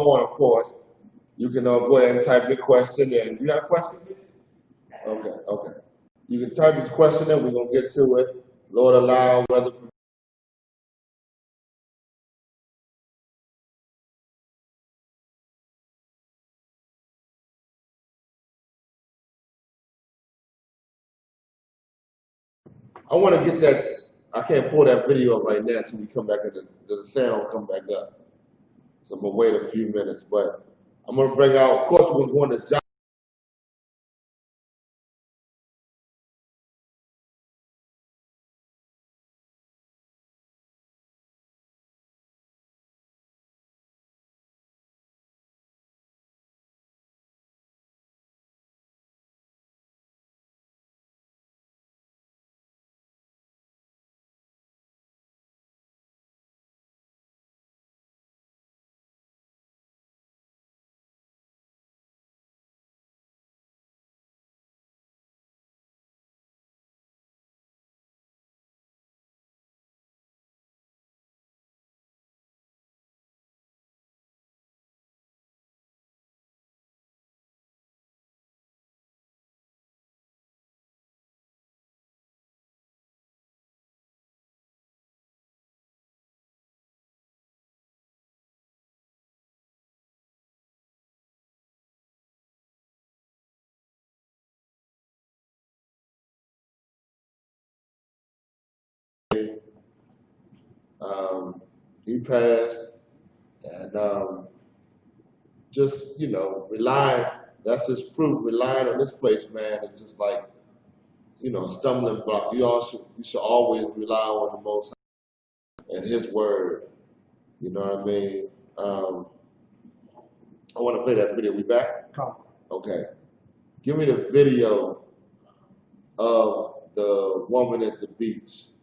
on, of course, you can go ahead and type your question in. You got a question? Okay, okay. You can type your question in. We're going to get to it. Lord allow, weather. I want to get that. I can't pull that video up right now until we come back and the sound come back up. So I'm going to wait a few minutes. But I'm going to bring out, of course, we're going to John. He passed, and just relying. That's just proof. Relying on this place, man, is just like a stumbling block. You should always rely on the Most High and His Word. You know what I mean? I want to play that video. We back? Come. Okay. Give me the video of the woman at the beach.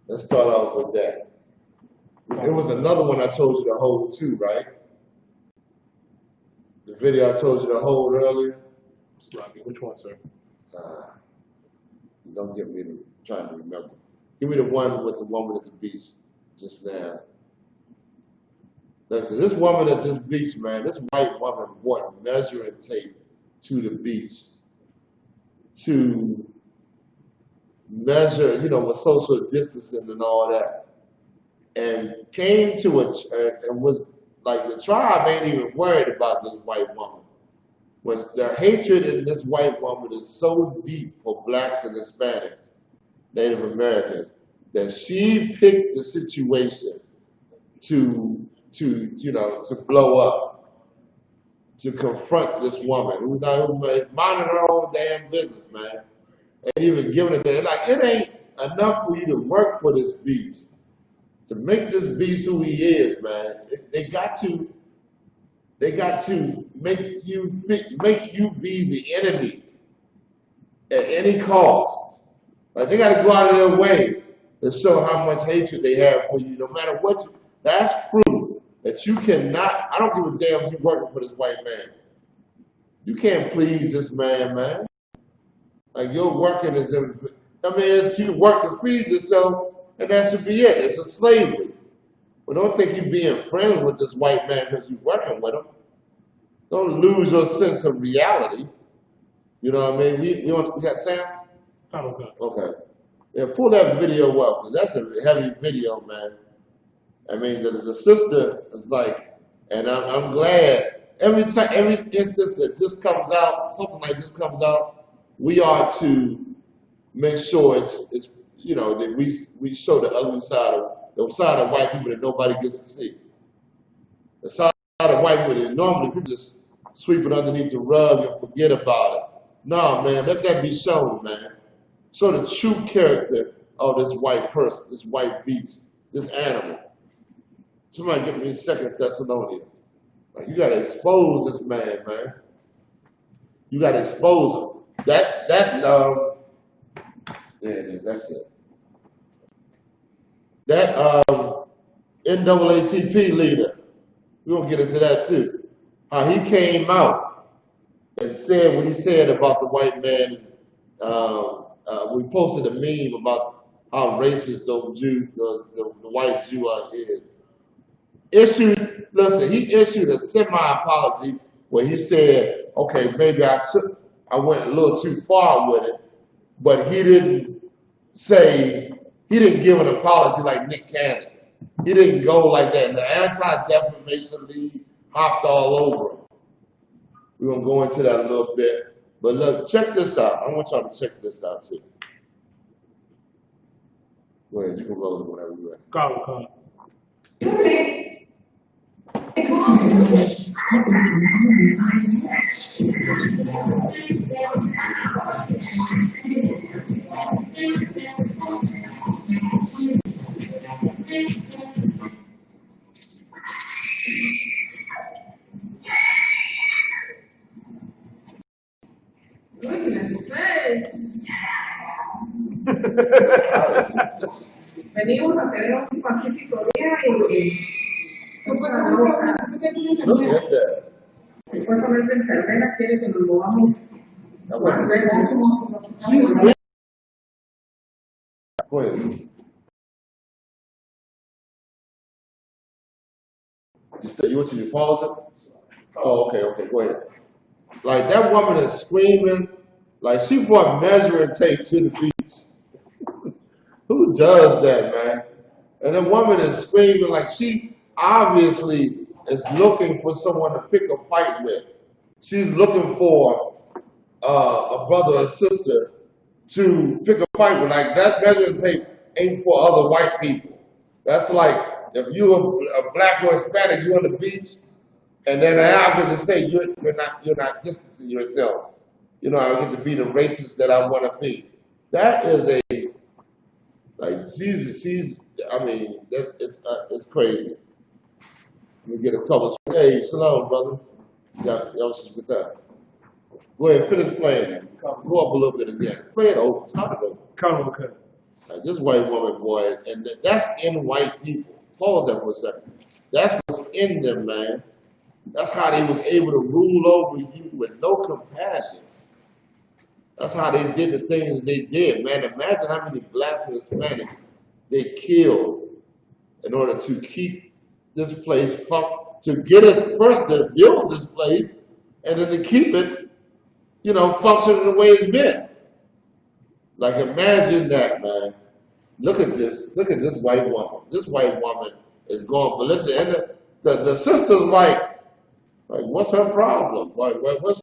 Let's start off with that. There was another one I told you to hold too, right? The video I told you to hold earlier. Which one, sir? Don't get me trying to remember. Give me the one with the woman at the beach just now. Listen, this woman at this beach, man, this white woman brought measuring tape to the beach to measure, with social distancing and all that, and came to it and was like, the tribe ain't even worried about this white woman. When their hatred in this white woman is so deep for blacks and Hispanics, Native Americans, that she picked the situation to blow up, to confront this woman who's minding her own damn business, man. Ain't even giving it there. Like, it ain't enough for you to work for this beast, to make this beast who he is, man. They got to make you be the enemy at any cost. Like, they got to go out of their way to show how much hatred they have for you, no matter what. That's proof that you cannot. I don't give a damn if you're working for this white man. You can't please this man, man. Like, your working is you work to feed yourself, and that should be it. It's a slavery. But don't think you're being friends with this white man because you're working with him. Don't lose your sense of reality. You know what I mean? We got sound? Okay. Okay. Yeah, pull that video up, because that's a heavy video, man. I mean, the sister is like, and I'm glad every instance that this comes out, something like this comes out, we are to make sure it's that we show the ugly side of white people that nobody gets to see. The side of white people that normally people just sweep it underneath the rug and forget about it. No, man, let that be shown, man. Show the true character of this white person, this white beast, this animal. Somebody give me a 2 Thessalonians. Like, you gotta expose this man, man. You gotta expose him. There it is, that's it. That NAACP leader, we're gonna get into that too. How he came out and said what he said about the white man. We posted a meme about how racist the white Jew is. he issued a semi-apology where he said, okay, maybe I went a little too far with it, but he didn't give an apology like Nick Cannon. He didn't go like that. And the Anti-Defamation League hopped all over him. We're going to go into that a little bit. But look, check this out. I want y'all to check this out too. Go ahead, you can roll it whenever you're ready. Come. Venimos a tener un pacífico día y Look at that. supuestamente enfermera quiere que nos movamos. She's clean. Go ahead. You want to pause it? Oh, okay, go ahead. Like that woman is screaming, like she brought measuring tape to the beach. Who does that, man? And the woman is screaming like she obviously is looking for someone to pick a fight with. She's looking for a brother or sister to pick a fight with. Like that measuring tape ain't for other white people. That's like if you're a black or Hispanic, you're on the beach, and then the Africans say you're not distancing yourself. You know, I get to be the racist that I want to be. That is it's crazy. Let me get a couple. Hey, shalom, brother. Y'all should get that. Go ahead, finish playing. Go up a little bit again. Play it over, top it over. Come. Like this white woman, boy, and that's in white people. Pause that for a second. That's what's in them, man. That's how they was able to rule over you with no compassion. That's how they did the things they did, man. Imagine how many blacks and Hispanics they killed in order to keep this place to get us first to build this place and then to keep it, functioning the way it's been. Like imagine that, man. Look at this white woman. This white woman is going ballistic. And the sister's like, what's her problem? Like, what's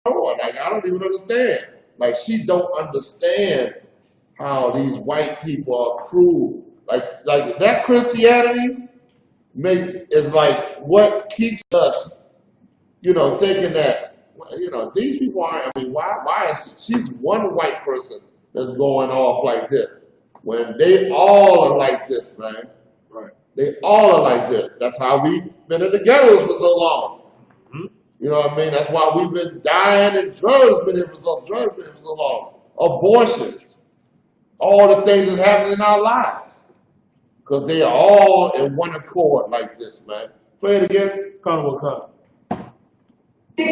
going on? Like, I don't even understand. Like, she don't understand how these white people are cruel. Like that Christianity is like what keeps us, thinking that, these people aren't, why is she's one white person that's going off like this when they all are like this, man. Right. They all are like this. That's how we've been in the ghettos for so long. Mm-hmm. You know what I mean? That's why we've been dying and drugs been here for so long. Abortions. All the things that's happening in our lives. Because they are all in one accord like this, man. Play it again. Come. She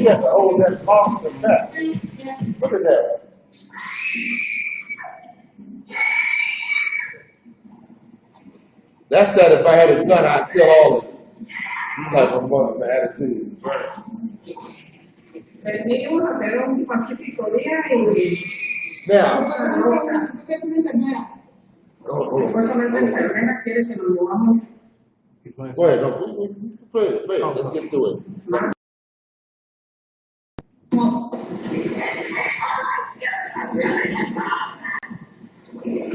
has to hold that off the back. Look at that. That's that if I had a gun, I'd kill all of you. Type of attitude. Venimos a tener un pacífico día y Now, supuestamente enfermera quiere que nos movamos. go ahead. No, play it. Let's get through it.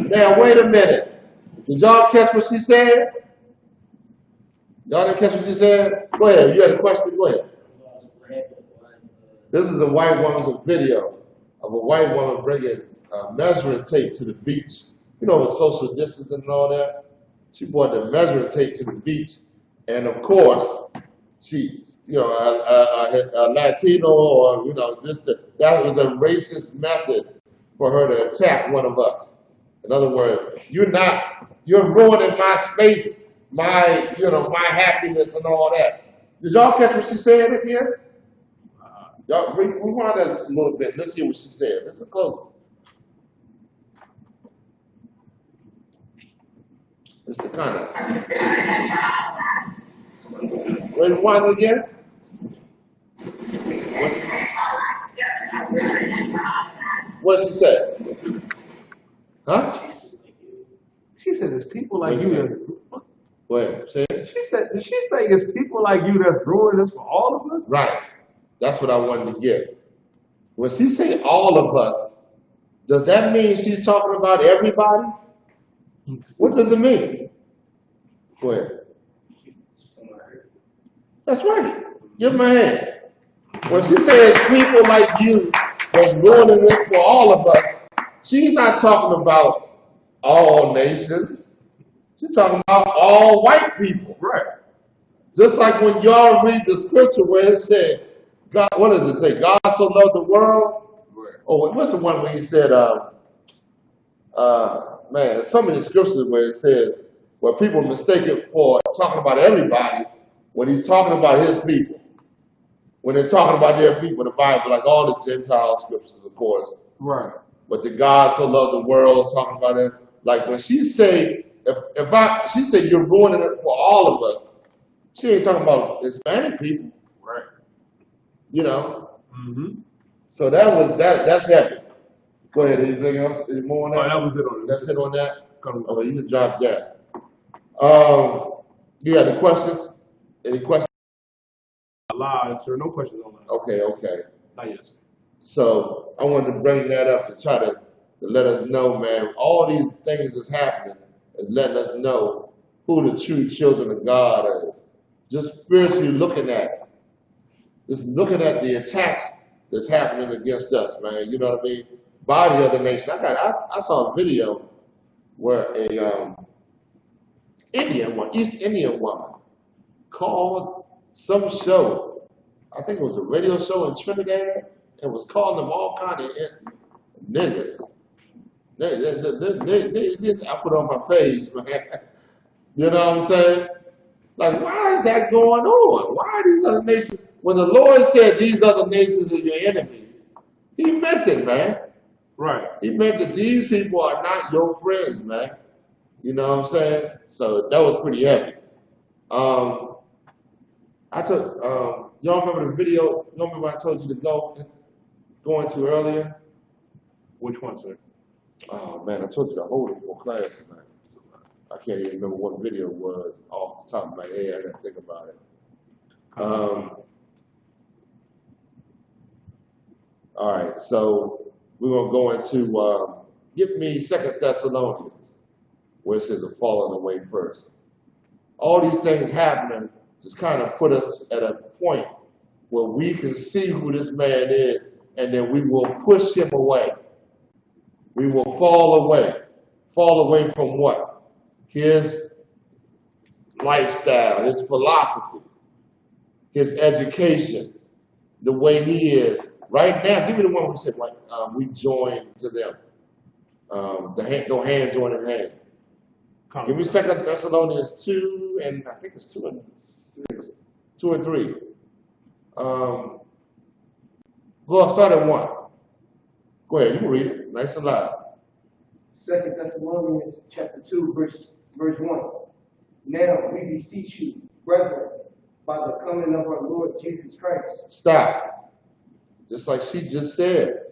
Now, wait a minute. Did y'all catch what she said? Y'all didn't catch what she said? Go ahead. You had a question? Go ahead. This is a white woman's video of a white woman bringing measuring tape to the beach. With social distancing and all that. She brought the measuring tape to the beach. And of course, she, a Latino or, that was a racist method for her to attack one of us. In other words, you're ruining my space, my happiness and all that. Did y'all catch what she said again? Y'all rewind that just a little bit. Let's hear what she said. Listen close. It's the kind of. Rewind it again. What she said? Huh? She said, "It's people like you that." Go ahead. Say it. She said, "Did she say it's people like you that's ruining this for all of us?" Right. That's what I wanted to get. When she say all of us, does that mean she's talking about everybody? What does it mean? Go ahead. That's right. Give my hand. When she says people like you that's ruining it for all of us, she's not talking about all nations. She's talking about all white people. Right. Just like when y'all read the scripture where it said, God, what does it say? God so loved the world. Right. Oh, what's the one where he said, man, so many scriptures where it says, where people mistake it for talking about everybody when he's talking about his people. When they're talking about their people in the Bible, like all the Gentile scriptures, of course. Right. But the God so loved the world, talking about it. Like when she say, she said you're ruining it for all of us, she ain't talking about Hispanic people. Right. You know. Mm-hmm. So that's heavy. Go ahead. Anything else? Any more on that? Oh, that was it on it. That's it on that? Come on. Okay, you can drop that. You got any questions? Any questions? Live, sir. No questions on that. Okay. Not yet, sir. So I wanted to bring that up to try to let us know, man, all these things that's happening is letting us know who the true children of God is. Just spiritually looking at it. Just looking at the attacks that's happening against us, man. You know what I mean? By the other nation. I saw a video where a East Indian woman called some show. I think it was a radio show in Trinidad, and was calling them all kind of niggas. I put it on my page, man. You know what I'm saying? Like, why is that going on? Why are these other nations? When the Lord said these other nations are your enemies, he meant it, man. Right. He meant that these people are not your friends, man. You know what I'm saying? So that was pretty heavy. I took, y'all remember the video, y'all remember I told you to go into earlier? Which one, sir? Oh man, I told you to hold it for class tonight. I can't even remember what video it was off the top of my head. I gotta think about it. All right, so we're gonna go into give me 2 Thessalonians, where it says the falling away first. All these things happening just kind of put us at a point where we can see who this man is, and then we will push him away. We will fall away. Fall away from what? His lifestyle, his philosophy, his education, the way he is. Right now, give me the one we said, like, we join to them. Go hand join in hand. Give me 2 Thessalonians 2, and I think it's 2 and 6, 2 and 3. Go start at 1. Go ahead, you can read it, nice and loud. 2 Thessalonians chapter 2, verse 1. Now we beseech you, brethren, by the coming of our Lord Jesus Christ. Stop. Just like she just said,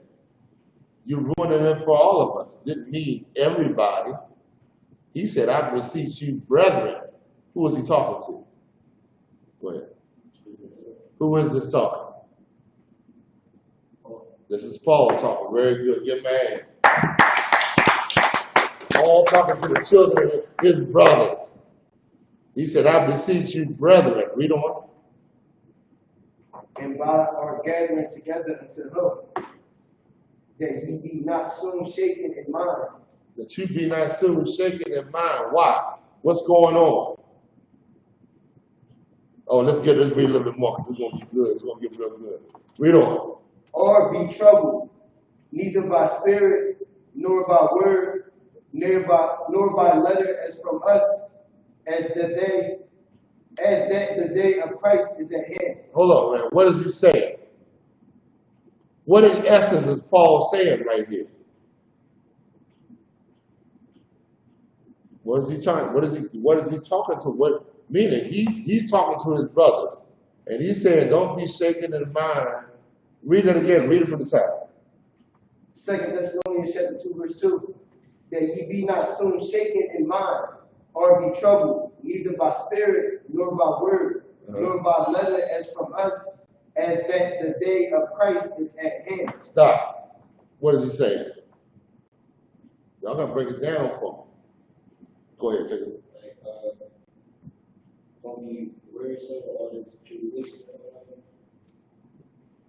you're ruining it for all of us. Didn't mean everybody. He said, I beseech you, brethren. Who was he talking to? Go ahead. Who is this talking? This is Paul talking. Very good. Get mad. Paul talking to the children, his brothers. He said, I beseech you, brethren. Read on. And by our gathering together unto him, that ye be not soon shaken in mind. That you be not soon shaken in mind. Why? What's going on? Oh, let's read a little bit more, because it's going to be good. It's going to get real good. Read on. Or be troubled, neither by spirit, nor by word, nor by letter as from us, as that the day of Christ is at hand. Hold on, man. What is he saying? What in essence is Paul saying right here? What is he talking? What is he talking to? What meaning? He's talking to his brothers, and he's saying, "Don't be shaken in mind." Read it again. Read it from the top. 2 Thessalonians chapter 2, verse 2. That ye be not soon shaken in mind, or be troubled, neither by spirit, nor by word, nor by letter as from us, as that the day of Christ is at hand. Stop. What is he saying? Y'all gotta break it down for me. Go ahead, take it. Don't be wearisome or the tribulation.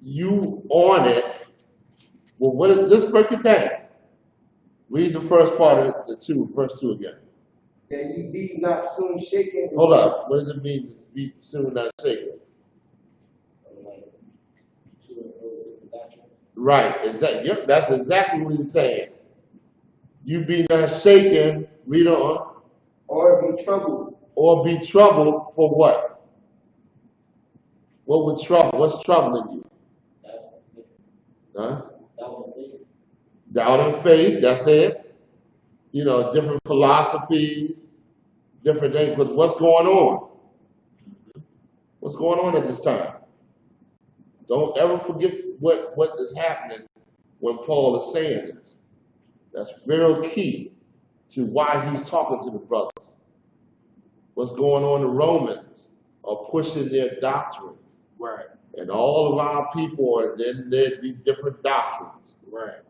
You on it. Well, let's break it down. Read the first part of the verse 2 again. That ye be not soon shaken. Hold up. What does it mean to be soon not shaken? Right. Yep, that's exactly what he's saying. You be not shaken. Read on. Or be troubled. Or be troubled for what? What would trouble? What's troubling you? Huh? Doubt and faith, that's it. You know, different philosophies, different things. But what's going on? What's going on at this time? Don't ever forget what is happening when Paul is saying this. That's very key to why he's talking to the brothers. What's going on? The Romans are pushing their doctrines. Right. And all of our people are in these different doctrines. Right.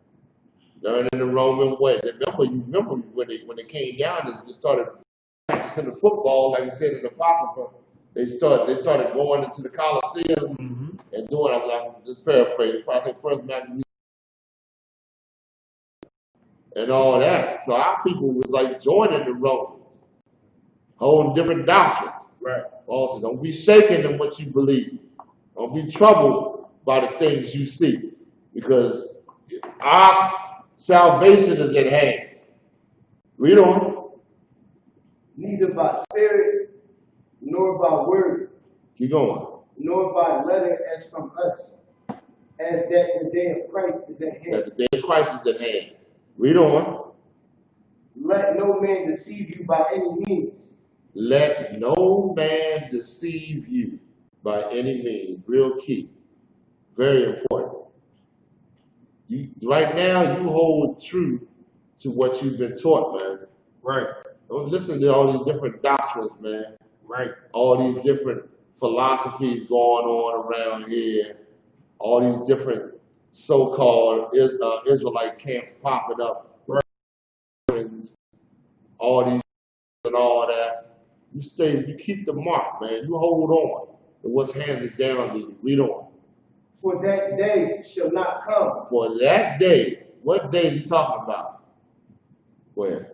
Learning the Roman way. Remember when they came down and just started practicing the football, like he said in the Apocrypha, they started going into the Colosseum and doing, I'm just paraphrasing, I think first Matthew and all that. So our people was like joining the Romans, holding different doctrines. Right. Also, don't be shaken in what you believe. Don't be troubled by the things you see, because our salvation is at hand. Read on. Neither by spirit, nor by word, Keep going. nor by letter as from us, as that the day of Christ is at hand. That the day of Christ is at hand. Read on. Let no man deceive you by any means. Let no man deceive you by any means. Real key. Very important. Right now, you hold true to what you've been taught, man. Right. Don't listen to all these different doctrines, man. Right. All these different philosophies going on around here. All these different so-called Israelite camps popping up. Right. All these and all that. You keep the mark, man. You hold on to what's handed down to you. Read on. For that day shall not come. For that day, what day is he talking about? Where?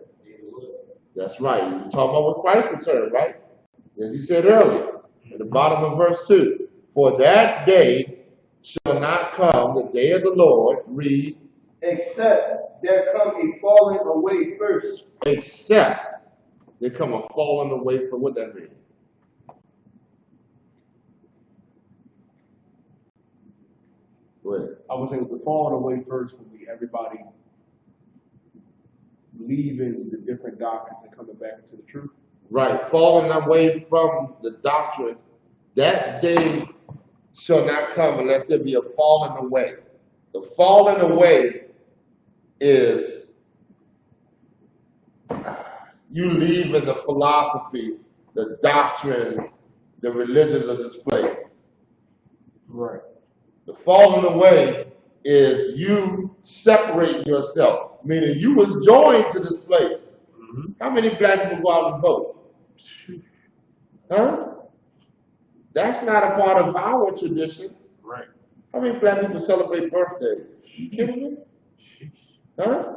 That's right. You're talking about when Christ returned, right? As he said earlier, at the bottom of verse 2. For that day shall not come, the day of the Lord, read. Except there come a falling away first. Except there come a falling away from, what that mean? Go ahead. I would say the falling away first would be everybody leaving the different doctrines and coming back into the truth. Right, falling away from the doctrines. That day shall not come unless there be a falling away. The falling away is you leaving the philosophy, the doctrines, the religions of this place. Right. The falling away is you separating yourself, meaning you was joined to this place. How many black people go out and vote? Huh? That's not a part of our tradition. Right. How many black people celebrate birthdays? You kidding me? Huh?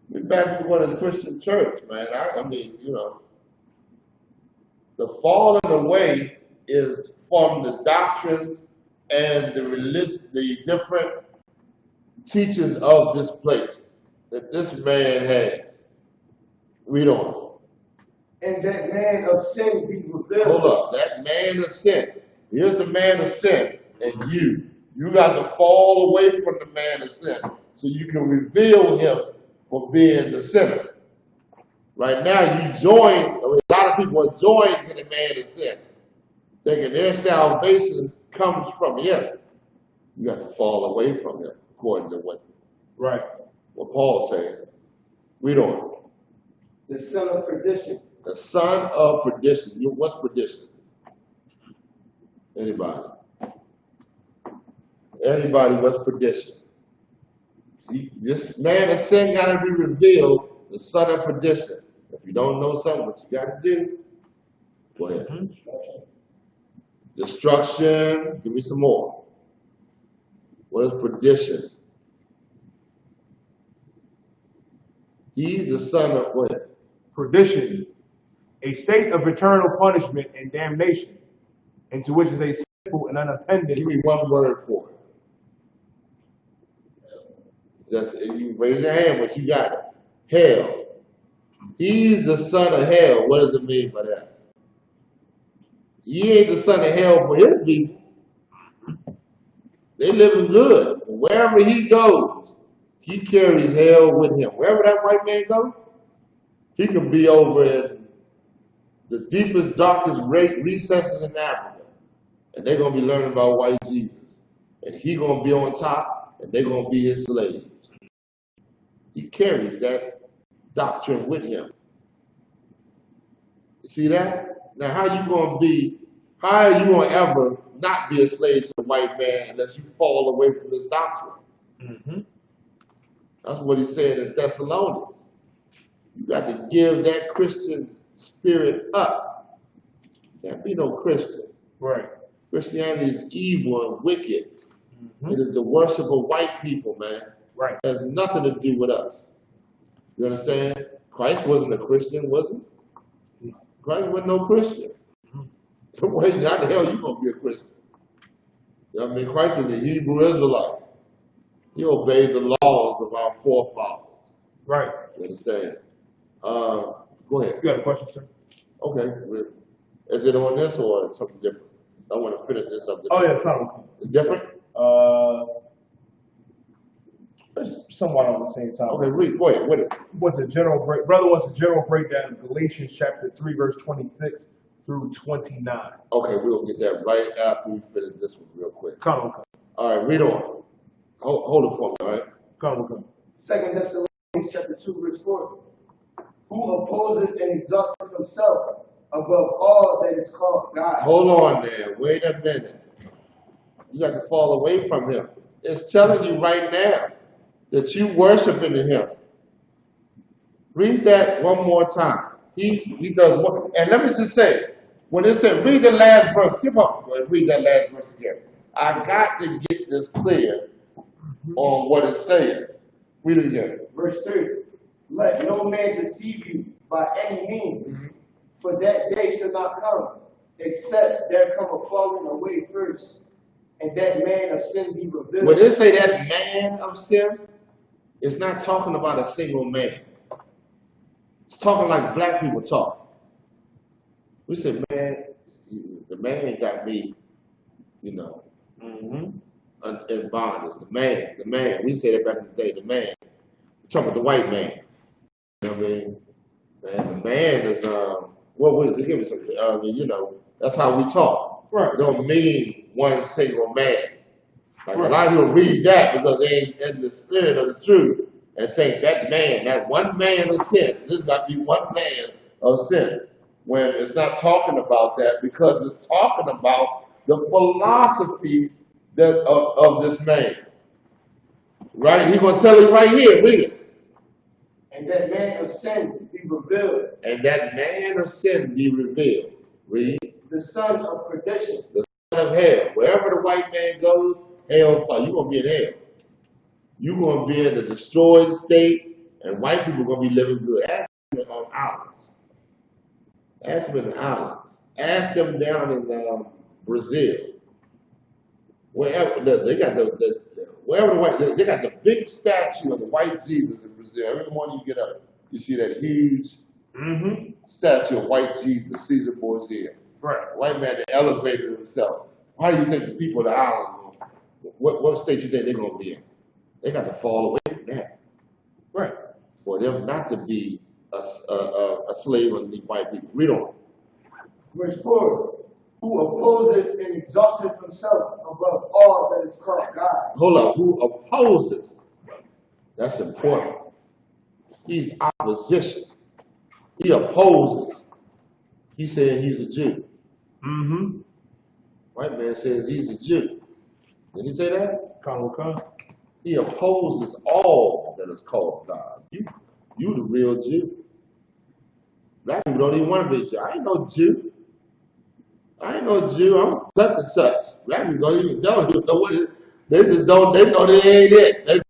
We black people go to the Christian church, man. I mean, you know. The falling away is from the doctrines and the religion, the different teachings of this place that this man has. Read on. And that man of sin be revealed. Hold up. That man of sin. Here's the man of sin and you. You got to fall away from the man of sin so you can reveal him for being the sinner. Right now, a lot of people are joined to the man of sin, thinking their salvation comes from him. You got to fall away from him, according to what Paul's saying. Read on. The son of perdition. The son of perdition. What's perdition? Anybody? Anybody, what's perdition? This man of sin got to be revealed, the son of perdition. If you don't know something, what you got to do? Go ahead. Destruction. Give me some more. What is perdition? He's the son of what? Perdition, a state of eternal punishment and damnation, into which is a sinful and unattended. Give me one word for it. You raise your hand, but you got it. Hell. He's the son of hell. What does it mean by that? He ain't the son of hell for his people. They living good. Wherever he goes, he carries hell with him. Wherever that white man goes, he can be over in the deepest, darkest recesses in Africa. And they're going to be learning about white Jesus. And he's going to be on top, and they're going to be his slaves. He carries that doctrine with him. You see that? Now, how are you going to ever not be a slave to the white man unless you fall away from this doctrine? Mm-hmm. That's what he said in Thessalonians. You got to give that Christian spirit up. Can't be no Christian. Right. Christianity is evil and wicked. Mm-hmm. It is the worship of white people, man. Right. It has nothing to do with us. You understand? Christ wasn't a Christian, was he? Christ wasn't no Christian. So wait, how the hell you gonna be a Christian? You know what I mean? Christ was a Hebrew Israelite. He obeyed the laws of our forefathers. Right. You understand? Go ahead. You got a question, sir? Okay. Is it on this or something different? I want to finish this up. Oh yeah, it's not. It's different? It's somewhat on the same time. Okay, read. Go ahead. What is it? Brother wants a general breakdown of Galatians chapter 3, verse 26 through 29. Okay, we'll get that right after we finish this one real quick. Come. All right, read on. Hold it for me, all right? Come. 2 Thessalonians chapter 2, verse 4. Who opposes and exalts himself above all that is called God. Hold on there. Wait a minute. You got to fall away from him. It's telling you right now that you worshiping him. Read that one more time. He does what? And let me just say, when it said, read the last verse. Skip up. Read that last verse again. I got to get this clear on what it's saying. Read it again. Verse 3. Let no man deceive you by any means, for that day shall not come, except there come a falling away first, and that man of sin be revealed. When they say that man of sin, it's not talking about a single man. It's talking like black people talk. We say, man, the man got me, in bondage. The man. We say that back in the day, the man. We're talking about the white man. You know what I mean? And the man is, what was it? Give me something. That's how we talk. Right. It don't mean one single man. Like a lot of people read that because they ain't in the spirit of the truth and think that man, that one man of sin, this got to be one man of sin. When it's not talking about that because it's talking about the philosophies of this man. Right? He's going to tell you right here. Read it. And that man of sin be revealed. And that man of sin be revealed. Read. The son of perdition. The son of hell. Wherever the white man goes, hellfire. You're going to be in hell. You're going to be in the destroyed state, and white people are going to be living good. Ask them on islands. Ask them in the islands. Ask them down in Brazil. Wherever they got they got the big statue of the white Jesus in Brazil. Every morning you get up, you see that huge statue of white Jesus, Caesar Borgia. Right. White man that elevated himself. Why do you think the people of the island what state you think they're gonna be in? They got to fall away from that Right. for them not to be a slave underneath white people. Read on. Verse 4, who opposes and exalteth himself above all that is called God. Hold up. Who opposes? That's important. He's opposition. He opposes. He said he's a Jew. Mm-hmm. White man says he's a Jew. Did he say that? Come. He opposes all that is called God. You the real Jew. Black people don't even want to be a Jew. I ain't no Jew. I ain't no Jew. I'm such and such. Black people don't even know what it is. They just don't. They know they ain't it. They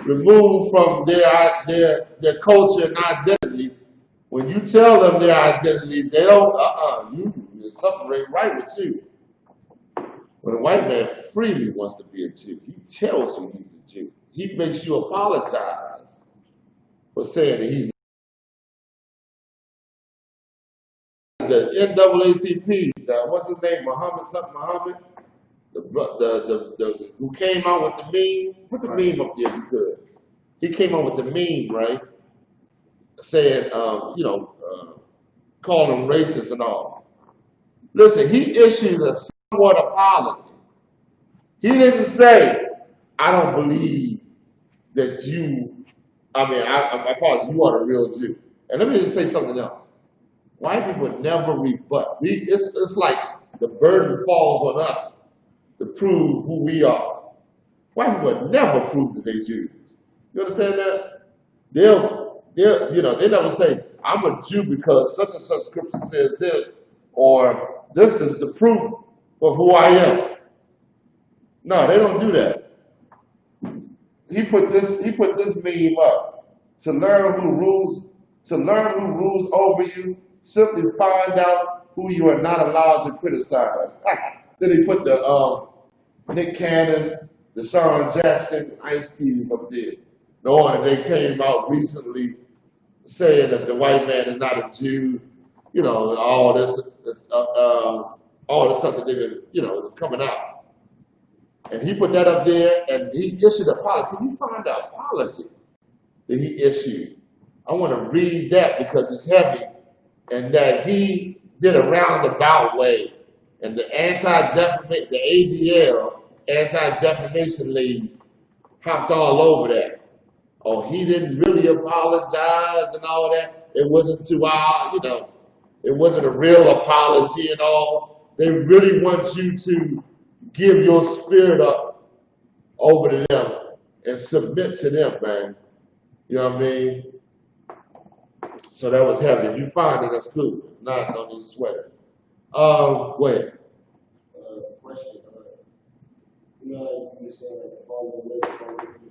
removed from their culture and identity. When you tell them their identity, they don't. You something ain't right with you. When a white man freely wants to be a Jew, he tells you he's a Jew. He makes you apologize for saying that he's the NAACP. What's his name? Muhammad. The who came out with the meme. Put the meme up there if you could. He came out with the meme, right? Saying, calling them racist and all. Listen, he issued a somewhat apology. He didn't say, I don't believe that you, I apologize, you are the real Jew. And let me just say something else. White people never rebut. It's like the burden falls on us to prove who we are. White people never prove that they're Jews. You understand that? They never say, I'm a Jew because such and such scripture says this, or this is the proof of who I am. No, they don't do that. He put this meme up to learn who rules over you. Simply find out who you are not allowed to criticize. Then he put the Nick Cannon, the Sean Jackson, Ice Cube up there. No wonder they came out recently saying that the white man is not a Jew. All this stuff that they've been, coming out. And he put that up there, and he issued an apology. Can you find the apology that he issued? I want to read that because it's heavy, and that he did a roundabout way. And the ADL, Anti-Defamation League, hopped all over that. Oh, he didn't really apologize and all that. It wasn't it wasn't a real apology and all. They really want you to give your spirit up over to them and submit to them, man. You know what I mean? So that was heavy. If you find it, that's cool. If not, don't need to sweat it. Go ahead. Question. You were saying that the fall of the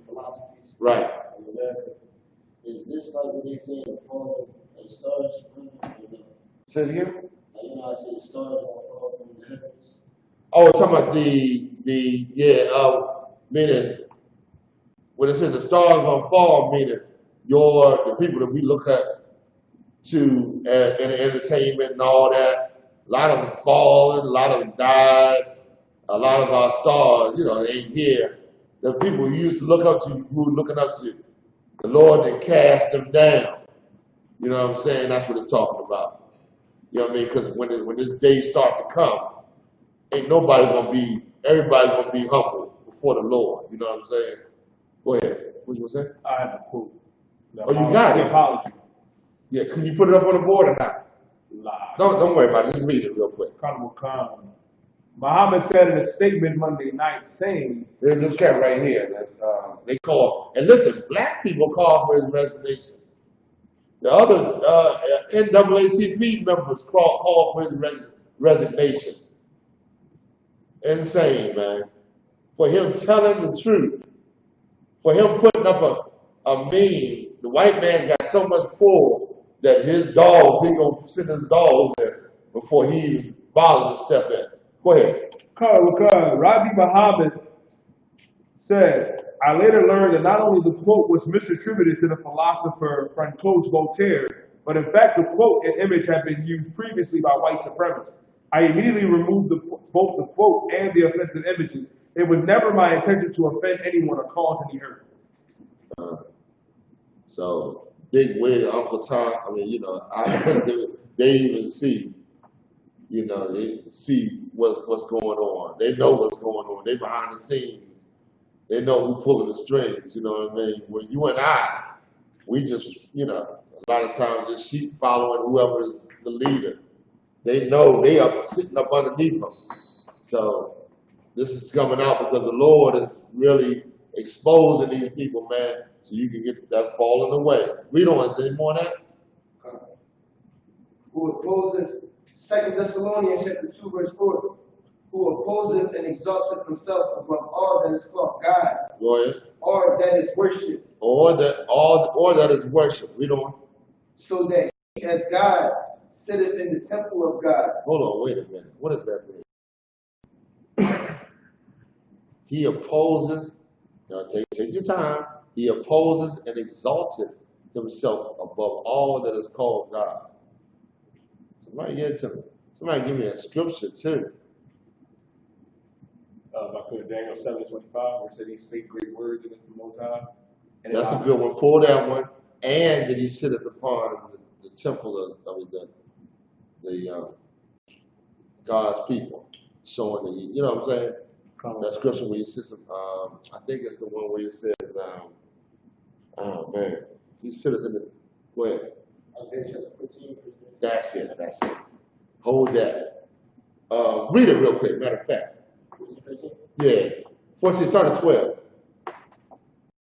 philosophies. Right. Is this like what they say the fall of the stars? Say it again? I say the stars will fall from the heavens. Oh, talking about meaning when it says the stars gonna fall, meaning the people that we look at to in entertainment and all that. A lot of them fallen, a lot of them died. A lot of our stars, ain't here. The people who used to look up to, who were looking up to the Lord, that cast them down. You know what I'm saying? That's what it's talking about. You know what I mean? Because when this day starts to come, ain't nobody everybody's gonna be humble before the Lord. You know what I'm saying? Go ahead. What you gonna say? I have a quote. Oh, you got it. Apology. Yeah, can you put it up on the board or not? Live. Don't worry about it. Just read it real quick. Muhammad said in a statement Monday night saying, There's this cat right here that they call, and listen, black people call for his resignation. The other NAACP members call for his resignation. Insane, man. For him telling the truth, for him putting up a meme, the white man got so much pull that he gonna send his dogs there before he even bothers to step in. Go ahead. Rabi Muhammad said, I later learned that not only the quote was misattributed to the philosopher Francois Voltaire, but in fact the quote and image had been used previously by white supremacists. I immediately removed both the quote and the offensive images. It was never my intention to offend anyone or cause any hurt. So big wig, Uncle Tom. I mean, you know, they even see, you know, they see what's going on. They know what's going on. They behind the scenes. They know who pulling the strings. You know what I mean? When you and I, we just, you know, a lot of times just sheep following whoever is the leader. They know they are sitting up underneath them. So this is coming out because the Lord is really exposing these people, man, so you can get that falling away. Read on, is there any more of that? Who opposes, 2 Thessalonians chapter 2, verse 4, who opposes and exalts himself above all that is called God, Go ahead. or that is worshipped, Or that is worship. Read on. so that he as God sitteth in the temple of God. Hold on, wait a minute. What does that mean? He opposes, now take your time. He opposes and exalted himself above all that is called God. Somebody get it to me. Somebody give me a scripture too. I put Daniel 7:25, where it said he spake great words against the Most High. And That's a good one. Pull that one. And that he sitteth upon the temple of the God's people, showing the, you know what I'm saying? That scripture where he sits, I think it's the one where he says, oh man, he sitteth in the, go ahead. Isaiah chapter 14, That's it. Hold that. Read it real quick, matter of fact. 14. Yeah. 14, start at 12.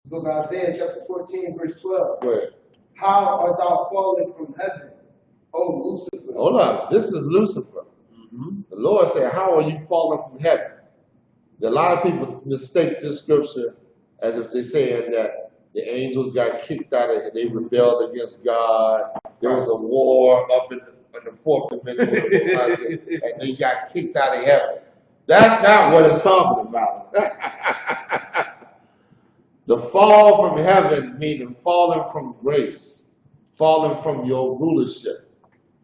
Book of Isaiah chapter 14, verse 12. Go ahead. How art thou fallen from heaven, O Lucifer? Hold on. This is Lucifer. Mm-hmm. The Lord said, how are you falling from heaven? A lot of people mistake this scripture as if they're saying that the angels got kicked out of, they rebelled against God. There was a war up in the fourth dimension, and they got kicked out of heaven. That's not what it's talking about. The fall from heaven meaning falling from grace, falling from your rulership,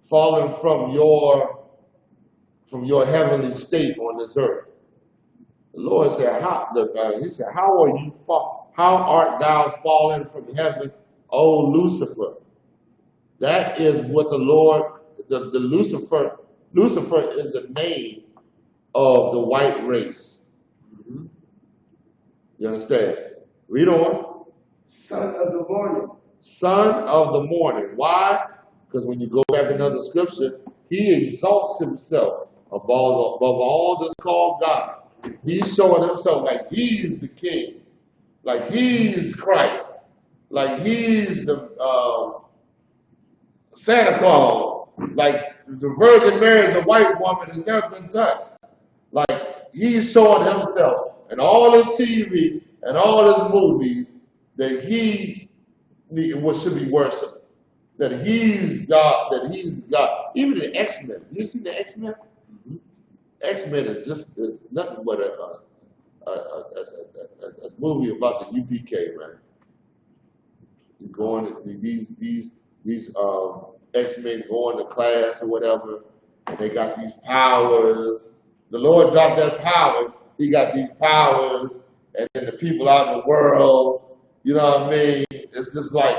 falling from your heavenly state on this earth. The Lord said, he said, how art thou fallen from heaven, O Lucifer? That is what the Lord, the Lucifer is the name of the white race. Mm-hmm. You understand? Read on. Son of the morning. Son of the morning. Why? Because when you go back to another scripture, he exalts himself above all that's called God. He's showing himself like he's the king, like he's Christ, like he's the Santa Claus, like the Virgin Mary is a white woman has never been touched. Like he's showing himself in all his TV and all his movies that he should be worshipped, that he's God, that he's God. Even the X-Men, you see the X-Men? Mm-hmm. X-Men is nothing but a movie about the UPK, man. You going these X-Men going to class or whatever, and they got these powers. The Lord dropped that power. He got these powers, and then the people out in the world, you know what I mean? It's just like,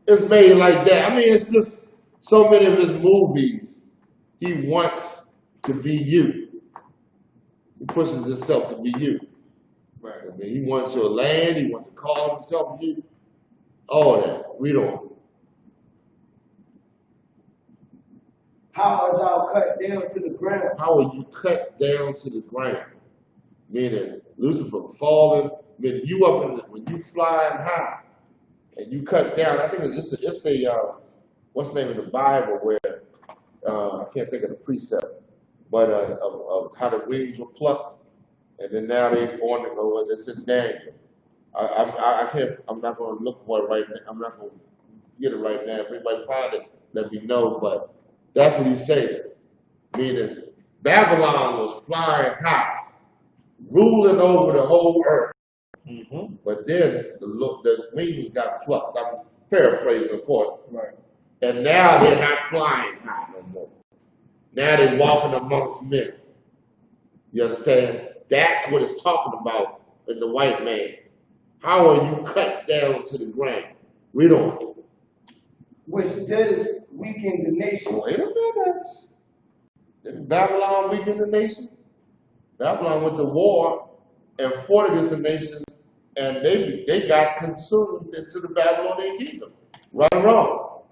it's made like that. I mean, it's just so many of his movies, he wants to be you. He pushes himself to be you. Right. I mean, he wants your land, he wants to call himself you. All that. Read on. How art thou cut down to the ground? How are you cut down to the ground? Meaning Lucifer falling, meaning you up in when you flying high and you cut down. I think it's a what's the name of the Bible where I can't think of the precept, but of how the wings were plucked, and then now they're on to go. It's in Daniel. I can't. I'm not going to look for it right now. I'm not going to get it right now. If anybody find it, let me know. But that's what he's saying. Meaning Babylon was flying high, ruling over the whole earth. Mm-hmm. But then the wings got plucked. I'm paraphrasing, of course. Right. And now they're not flying high no more. Now they walking amongst men. You understand? That's what it's talking about in the white man. How are you cut down to the ground? Read on. which didst weaken the nation. Wait a minute. Didn't Babylon weaken the nations? Babylon went to war and fought against the nations, and they got consumed into the Babylonian kingdom. Right or wrong?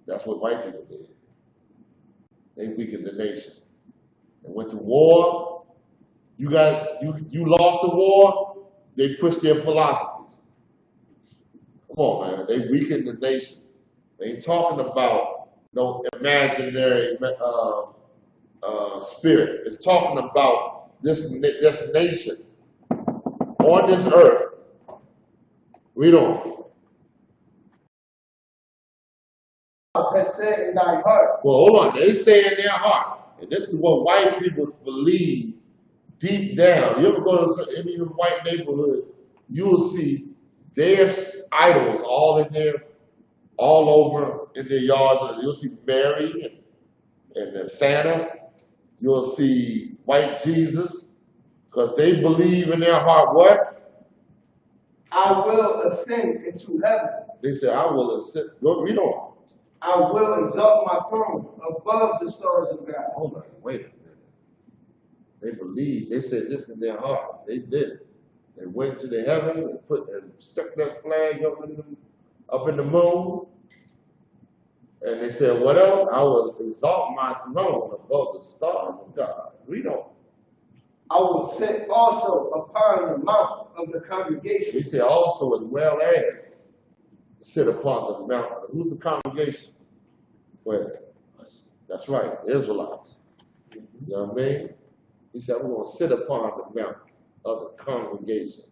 That's what white people did. They weakened the nations. They went to war. You lost the war. They pushed their philosophies. Come on, man. They weakened the nations. They ain't talking about no imaginary spirit. It's talking about this nation on this earth. Read on. Has said in thy heart. Well, hold on. They say in their heart, and this is what white people believe deep down. You ever go to any white neighborhood, you will see their idols all in there, all over in their yards. You'll see Mary and Santa. You'll see white Jesus, because they believe in their heart what? I will ascend into heaven. They say, I will ascend. Read on. I will exalt my throne above the stars of God. Hold on, wait a minute. They believe, they said this in their heart. They did it. They went to the heaven and stuck that flag up in the moon. And they said, whatever, I will exalt my throne above the stars of God. Read on. I will sit also upon the mount of the congregation. He said also as well as sit upon the mountain. Who's the congregation? Well, that's right, the Israelites. You know what I mean? He said, I'm going to sit upon the mountain of the congregation.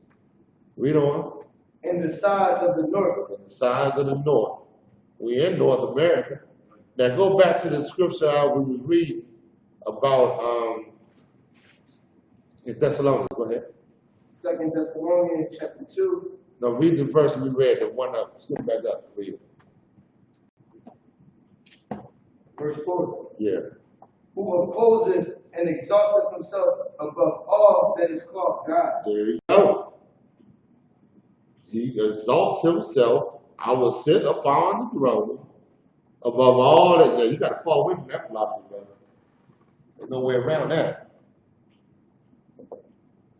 Read on. In the sides of the north. In the sides of the north. We're in North America. Now go back to the scripture we would read about in Thessalonians. Go ahead. 2 Thessalonians chapter 2. No, read the verse we read, the one up. Scoot back up. Read it. Verse 4. Yeah. Who opposes and exalteth himself above all that is called God. There you go. He exalts himself. I will sit upon the throne above all that. Yeah, you got to fall away from that philosophy, brother. There's no way around that.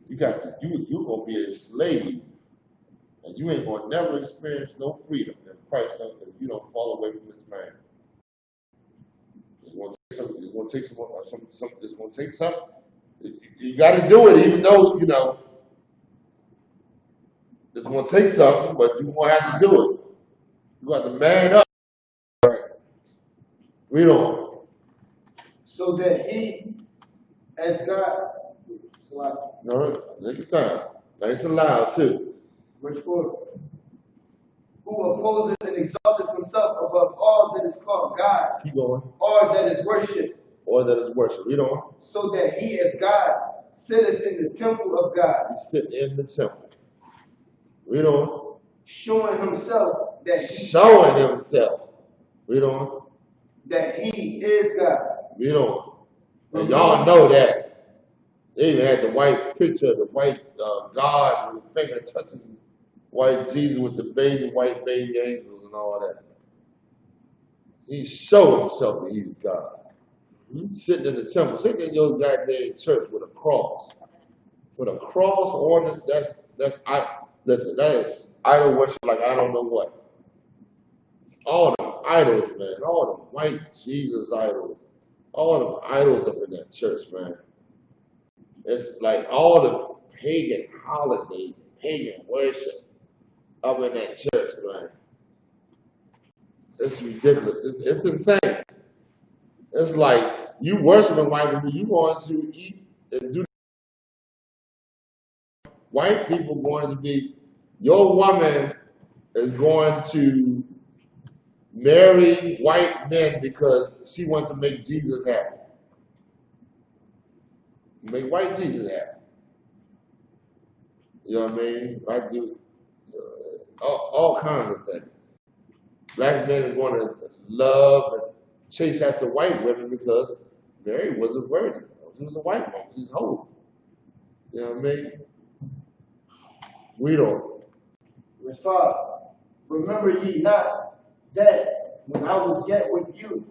You're gonna be a slave, and you ain't gonna never experience no freedom in Christ if you don't fall away from this man. It's gonna take some. You got to do it, even though it's gonna take something, but you won't have to do it. You got to man up. Read on. So that he, as God, No, take your time. Nice and loud too. verse 4. Who opposes and exalteth himself above all that is called God. Keep going. Or that is worshipped. Or that is worship. Read on. So that he, as God, sitteth in the temple of God. He sit in the temple. Read on. Showing himself that he Showing himself. Read on. That he is God. Read on. And y'all know that. They even had the white picture of the white God with the finger touching white Jesus with the white baby angels and all that. He showed himself that he's God. Sitting in the temple, sitting in your goddamn church with a cross. With a cross on it, that is idol worship like I don't know what. All them idols, man. All them white Jesus idols. All them idols up in that church, man. It's like all the pagan holiday, pagan worship up in that church, man. It's ridiculous. It's insane. It's like you worshiping white people, you want to eat and do. White people going to be, your woman is going to marry white men because she wants to make Jesus happy. Make white Jesus happy. You know what I mean? I do all kinds of things. Black men are going to love and chase after white women because Mary wasn't worthy. She was a white woman. She's holy. You know what I mean? Read on. Verse 5. Remember ye not that when I was yet with you,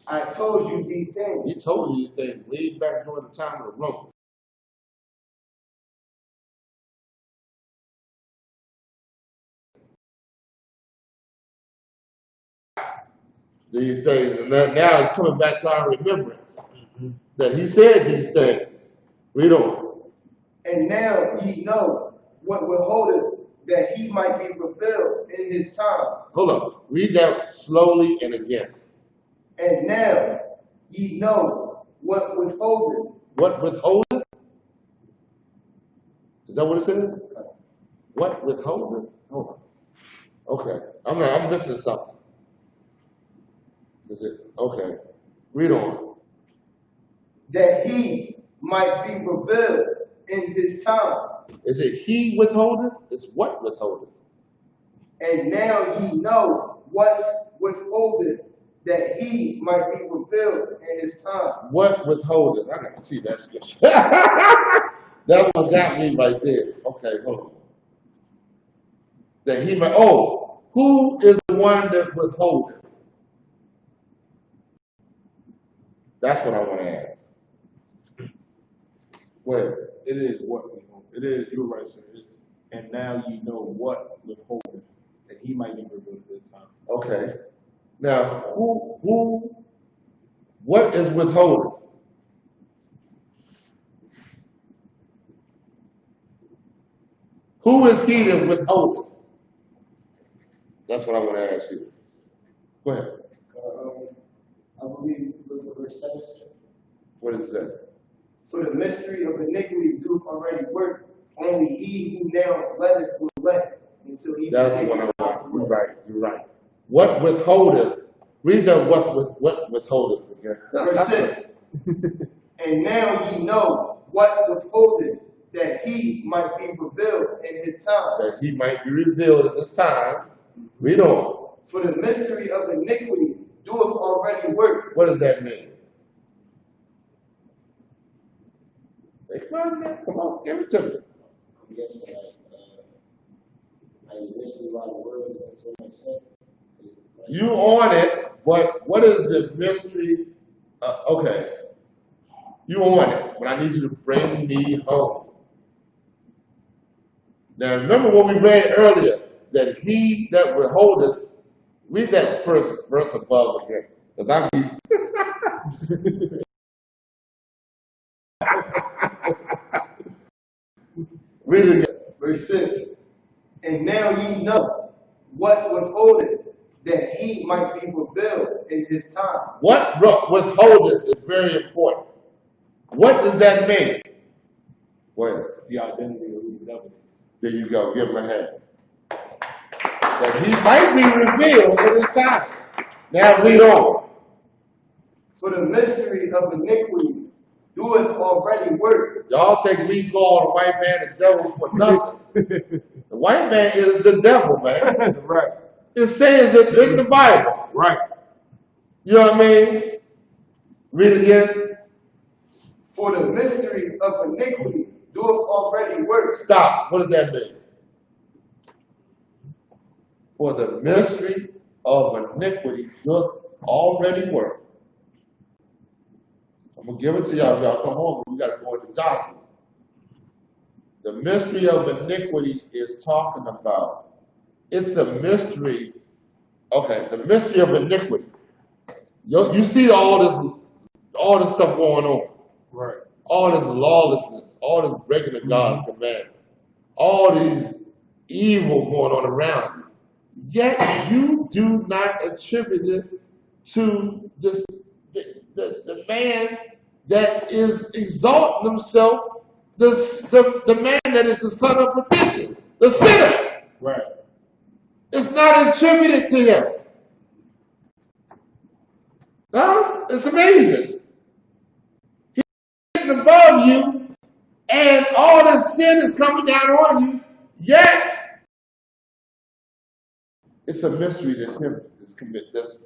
I told you these things. He told you these things way back during the time of the Romans. These things, and now it's coming back to our remembrance that he said these things. Read on. And now ye know what withholdeth, that he might be fulfilled in his time. Hold on. Read that slowly and again. And now ye know what withholdeth. What withholdeth? Is that what it says? What withholdeth? Hold on. Okay. I'm missing something. Is it? Okay. Read on. That he might be revealed in his time. Is it he withholdeth? It's what withholdeth? And now ye know what withholdeth, that he might be fulfilled in his time. What withholdeth? I got to see that scripture. That one got me right there. Okay, hold on. That he might, who is the one that withholdeth? That's what I want to ask. Where? It is what withholdeth. It is, you're right, sir. It's, and now you know what withholdeth, that he might be revealed at this time. Okay. Now, what is withholding? Who is he that withholdeth? That's what I want to ask you. Go ahead. I believe, look at verse 7. What is that? For the mystery of iniquity doeth already work, only he who now letteth will let until he That's what I want. You're right. You're right. What withholdeth? Read that. What withholdeth again? Verse 6. And now ye know what withholdeth, that he might be revealed in his time. That he might be revealed at this time. Read on. For the mystery of iniquity doeth already work. What does that mean? Come on, give it to me. Yes, I initially write the word and so much sense. You on it, but what is the mystery? Okay, you on it, but I need you to bring me home. Now remember what we read earlier, that he that withholdeth, read that first verse above again, because I keep... Read it again. Verse 6. And now ye know what withholdeth, that he might be revealed in his time. What withholdeth is very important. What does that mean? Go ahead. The identity of who the devil is. There you go. Give him a hand. That he might be revealed in his time. Now read on. For the mystery of iniquity doeth already work. Y'all think we call the white man the devil for nothing. The white man is the devil, man. Right. It says it in the Bible. Right. You know what I mean? Read it again. For the mystery of iniquity doeth already work. Stop. What does that mean? For the mystery of iniquity doth already work. I'm going to give it to y'all. Y'all come home. We got to go into Joshua. The mystery of iniquity is talking about, it's a mystery. Okay, the mystery of iniquity. You see all this stuff going on. Right. All this lawlessness, all this breaking of God's command, all these evil going on around you. Yet you do not attribute it to this the man that is exalting himself, the man that is the son of perdition, the sinner. Right. It's not attributed to him. No, it's amazing. He's sitting above you, and all this sin is coming down on you, yet it's a mystery that's him that's committed. That's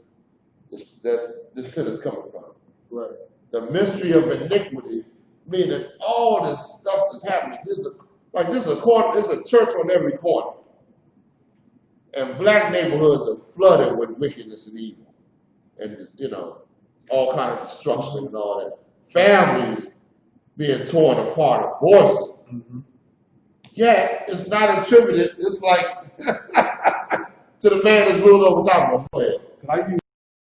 this sin is coming from. Right. The mystery of iniquity, meaning all this stuff that's happening. This is a church on every corner. And black neighborhoods are flooded with wickedness and evil. And, all kind of destruction and all that. Families being torn apart, abortions. Mm-hmm. Yet, it's not attributed, it's like, to the man that's ruled over top of us. Go ahead. Can I use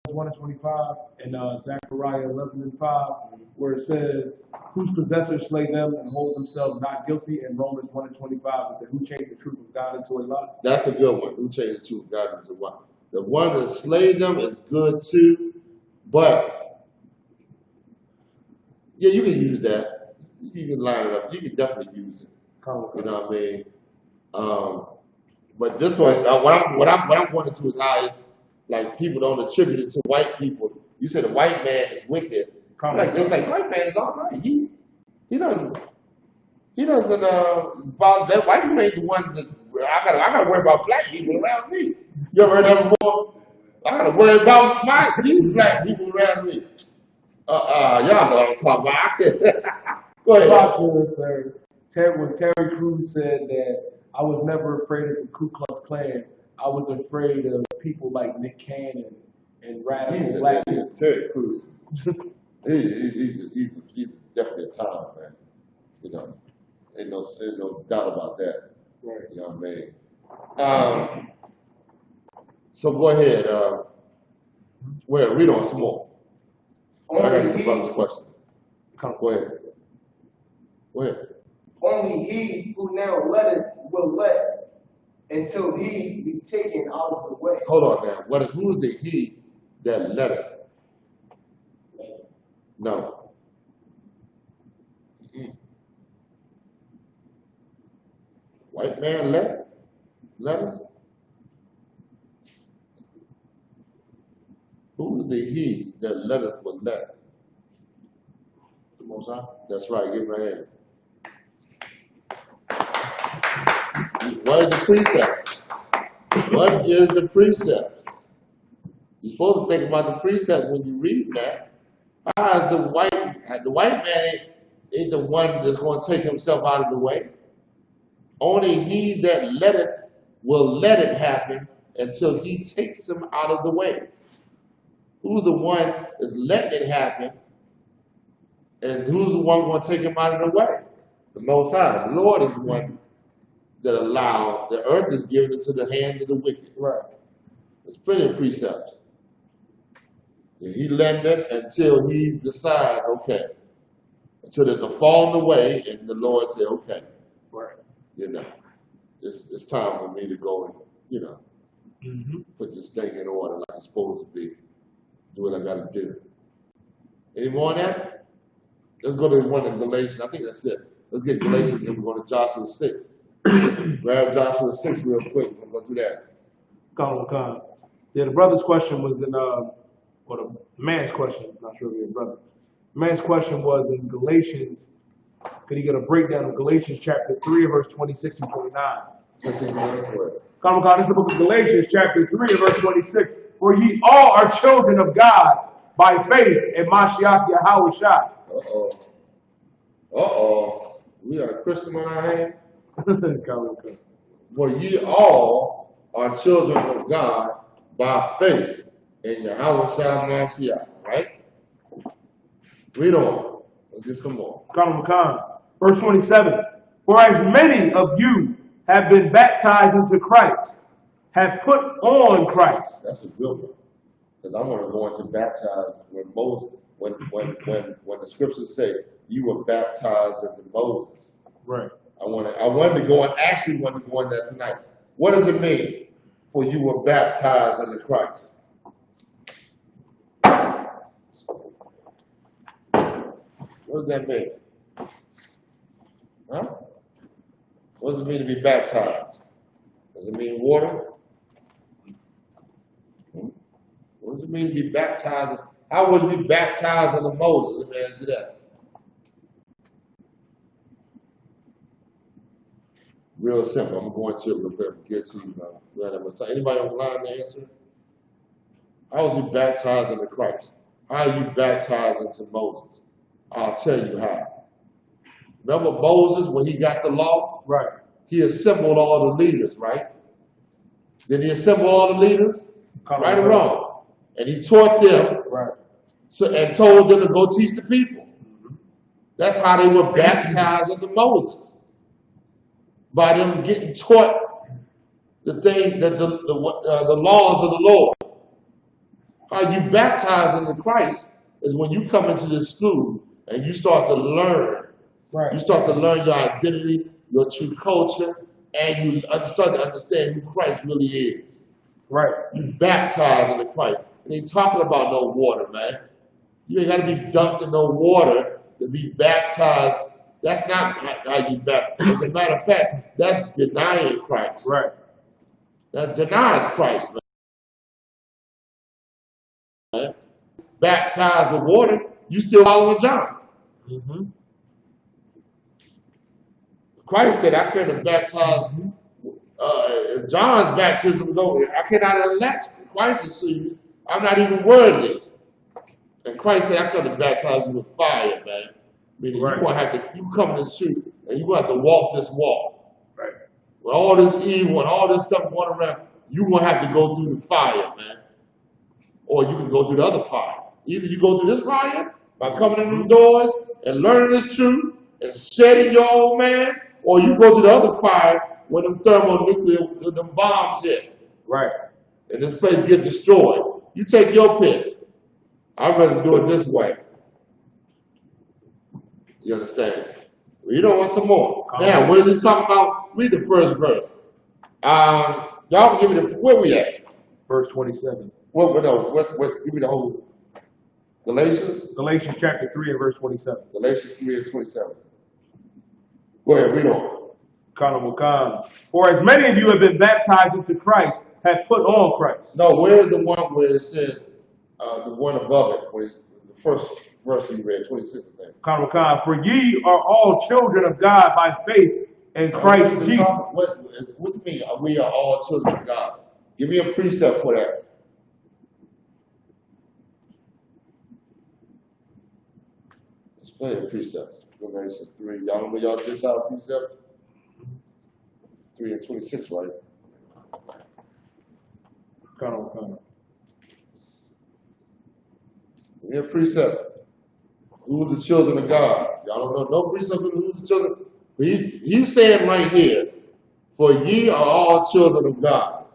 1:25 and Zechariah 11:5, where it says, "Whose possessors slay them and hold themselves not guilty," and Romans 1:25, who changed the truth of God into a lie? That's a good one. Who changed the truth of God into a lie? The one that slayed them is good too, but yeah, you can use that. You can line it up. You can definitely use it. You know what I mean? But this one, what I'm going into is how it's like people don't attribute it to white people. You said a white man is wicked. Like white man is all right. He doesn't about that. White man ain't the one that I gotta worry about black people around me. You ever heard that before? I gotta worry about these black people around me. Y'all know what I'm talking about. Go ahead. Popular, sir. When Terry Crews said that I was never afraid of the Ku Klux Klan, I was afraid of people like Nick Cannon and radical black people. Terry Crews. He's definitely a time, man. Ain't no doubt about that. Right. You know what I mean? So go ahead. Read on some more. I got the brother's question. Go ahead. Go ahead. Only he who now letteth will let until he be taken out of the way. Hold on now. Who's the he that letteth? No. White man letteth? Who's the he that letteth will let? The Most High. That's right. Give him a hand. What are the precepts? What is the precepts? You're supposed to think about the precepts when you read that. How is the white man ain't the one that's going to take himself out of the way? Only he that letteth will let it happen until he takes him out of the way. Who's the one that's letting it happen? And who's the one going to take him out of the way? The Most High. The Lord is the one that allowed. The earth is given into the hand of the wicked. Right. There's plenty of precepts. And he let it until he decides, okay. Until there's a fall away, and the Lord said, okay. Right. It's time for me to go and, put this thing in order like it's supposed to be. Do what I got to do. Any more on that? Let's go to one in Galatians. I think that's it. Let's get Galatians and we're going to Joshua 6. Grab Joshua 6 real quick. We'll go through that. Come. Yeah, the brother's question was in, the man's question, I'm not sure if you're a brother. The man's question was in Galatians, could he get a breakdown of Galatians chapter 3, verse 26 and 29? Let's see more. Come, this is the book of Galatians chapter 3, verse 26. For ye all are children of God by faith in Mashiach Yahushua. We got a Christian on our hand. Come. For ye all are children of God by faith in Yahushua Mashiach. Right? Read on. Let's get some more. Come. Verse 27. For as many of you have been baptized into Christ, have put on Christ. That's a good one. Because I want to go into baptized when Moses, when the scriptures say you were baptized into Moses. Right. I wanted to go and actually want to go on that tonight. What does it mean for you were baptized into Christ? What does that mean? Huh? What does it mean to be baptized? Does it mean water? What does it mean to be baptized? How was we baptized into Moses? Let me answer that. Real simple. I'm going to real quick. Get to you now. Anybody on the line to answer? How was we baptized into Christ? How are you baptized into Moses? I'll tell you how. Remember Moses, when he got the law? Right. He assembled all the leaders, right? Did he assemble all the leaders? Right or wrong? And he taught them, right, and told them to go teach the people. That's how they were baptized into Moses. By them getting taught the thing that the laws of the Lord. How you baptize into Christ is when you come into this school and you start to learn. right. You start to learn your identity, your true culture, and you start to understand who Christ really is. Right. You baptize into Christ. And ain't talking about no water, man. You ain't got to be dunked in no water to be baptized. That's not how you baptize. As a matter of fact, that's denying Christ. Right. That denies Christ, man. Baptized with water, you still following John. Mm-hmm. Christ said, I couldn't have baptized. John's baptism was over. I cannot elect Christ to see you. I'm not even worthy. And Christ said, I couldn't have baptized you with fire, man. Meaning right. you're going to have to, you come to the street and you're going to have to walk this walk. Right. With all this evil and all this stuff going around, you're going to have to go through the fire, man. Or you can go through the other fire. Either you go through this fire by coming in the doors and learning this truth and shedding your old man, or you go through the other fire when them thermonuclear, them bombs hit. Right. And this place gets destroyed. You take your pick. I'd rather do it this way. You understand? Well, you don't want some more. Now, what is he talking about? Read the first verse. Y'all give me the, where we at? Verse 27. What, give me the whole, Galatians? Galatians chapter 3 and verse 27. Galatians 3 and 27. Go ahead, read on. For as many of you have been baptized into Christ, have put on Christ. No, where's the one where it says, the one above it, where the first verse you read, 26, I think. For ye are all children of God by faith in Christ Jesus. What do you mean? We are all children of God. Give me a precept for that. Let's play a precept. Galatians 3. Y'all remember y'all just out precept? 3 and 26, right? Give me a precept. Who's the children of God? Y'all don't know no precept of who's the children. But he's saying right here, for ye are all children of God.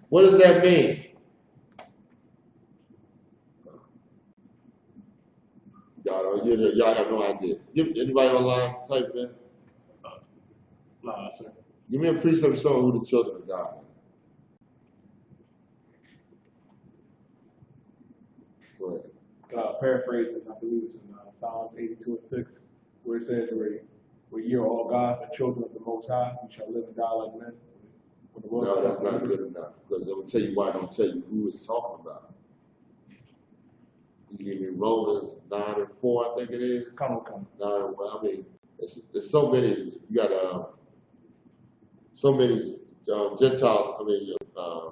What does that mean? Y'all have no idea. Anybody online type in? No, sir. Give me a precept showing who the children of God are. Go ahead. Paraphrasing, I believe it's in Psalms 82 and 6, where it says, where ye are all God, the children of the Most High, you shall live and die like men. No, that's not good enough. Because I'm going to tell you why I don't tell you who it's talking about. You give me Romans 9 and 4, I think it is. 9 and 1. I mean, there's so many. You got so many Gentiles. I mean,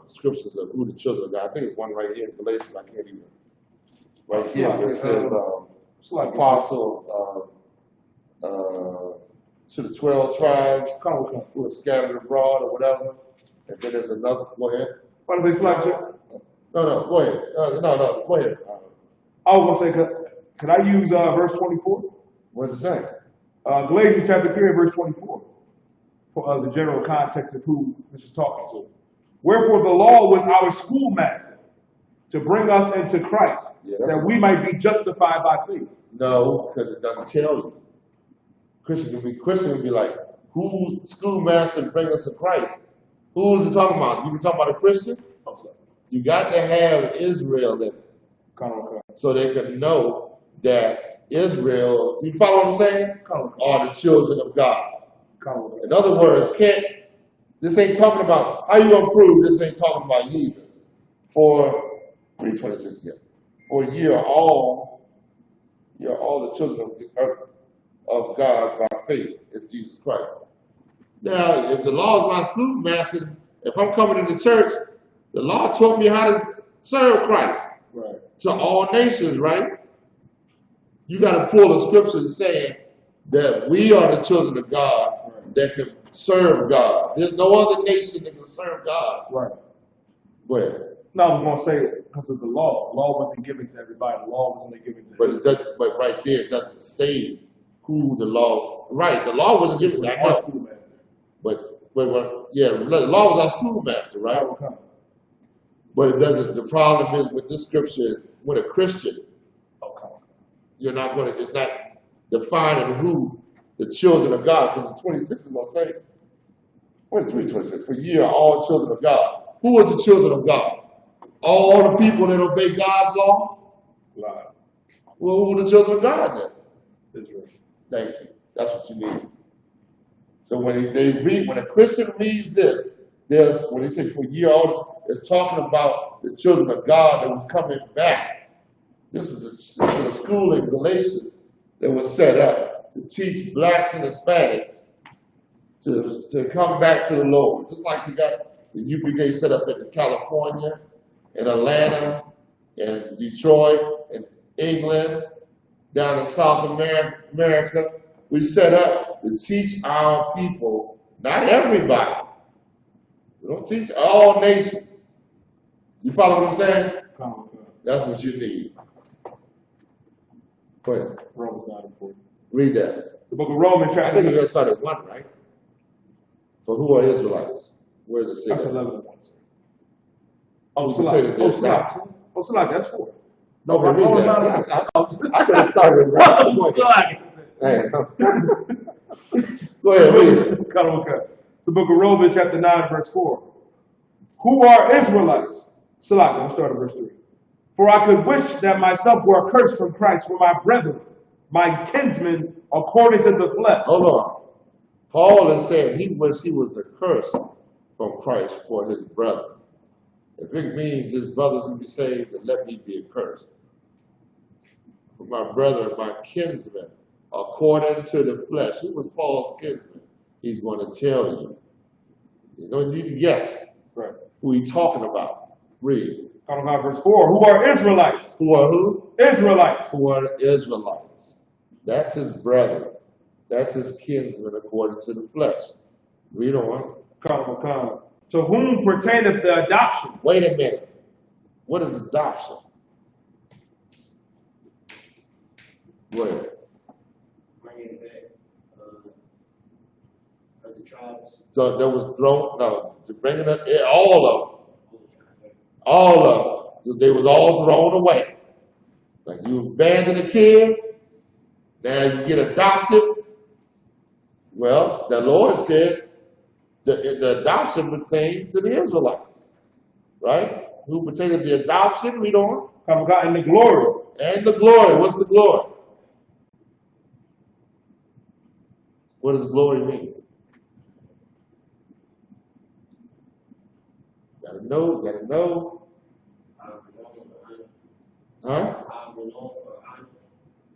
scriptures of who the children of God. I think it's one right here in Galatians. I can't even. Right here, where it says apostle to the 12 tribes who are scattered abroad or whatever. And then there's another. Go ahead. No, go ahead. Go ahead. I was going to say, could I use verse 24? What does it say? Galatians chapter 3 and verse 24. For the general context of who this is talking to. Wherefore the law was our schoolmaster to bring us into Christ, that we might be justified by faith. No, because it doesn't tell you. Christian would be like, who schoolmaster to bring us to Christ? Who is it talking about? You can talk about a Christian? You got to have Israel in it. So they can know that Israel, you follow what I'm saying? Are the children of God. In other words, this ain't talking about, how you gonna prove this ain't talking about heathens? For 3:26 again. For ye are all the children of God by faith in Jesus Christ. Now, if the law is my schoolmaster, if I'm coming into church, the law taught me how to serve Christ. Right. to all nations, right? You got to pull the scriptures saying that we are the children of God that can serve God. There's no other nation that can serve God. Right. Go ahead. No, I was going to say because of the law. The law wasn't given to everybody. The law was only given to But it does, but right there it doesn't say who the law. Right, the law wasn't given. I know. But yeah, the law was our schoolmaster, right? But it doesn't. The problem is with this scripture is with a Christian, you're not going to. It's not defining who the children of God. Because the 26 is going to say, what is 3:26? For ye are all children of God. Who are the children of God? All the people that obey God's law? Right. Well, who are the children of God then? Israel. Thank you. That's what you need. So when when a Christian reads this, when they say for ye are all, it's talking about the children of God that was coming back. This is a school in Galatians that was set up to teach blacks and Hispanics to come back to the Lord. Just like we got the UPK set up in California, in Atlanta, in Detroit, in England, down in South America. We set up to teach our people, not everybody. We don't teach all nations. You follow what I'm saying? That's what you need. Go ahead. Read that. The book of Romans, I chapter. think you're going to start at 1, right? For who are Israelites? Where does it say That's that? 11 points. Oh, You can say that there's not. Salak, that's 4. No, but read Romans that. 9. I could have started with that. Go ahead, read it. It's the book of Romans, chapter 9, verse 4. Who are Israelites? Salak, let's start at verse 3. For I could wish that myself were accursed from Christ for my brethren, my kinsmen, according to the flesh. Hold on. Paul is saying he was accursed from Christ for his brother. If it means his brothers will be saved, then let me be accursed. For my brother, my kinsman, according to the flesh. Who was Paul's kinsman? He's going to tell you. You don't need to guess who he's talking about. Read. Talking about verse 4. Who are Israelites? Who are who? Israelites. Who are Israelites. That's his brother. That's his kinsman according to the flesh. Read on. To whom pertaineth the adoption? Wait a minute. What is adoption? Go ahead. Bringing back the tribes. So there was to bring it up, all of them. All of them. They was all thrown away. Like you abandon a kid, now you get adopted. Well, the Lord said the adoption pertained to the Israelites, right? Who pertained to the adoption, read on. And the glory. And the glory. What's the glory? What does glory mean? Gotta know. Huh?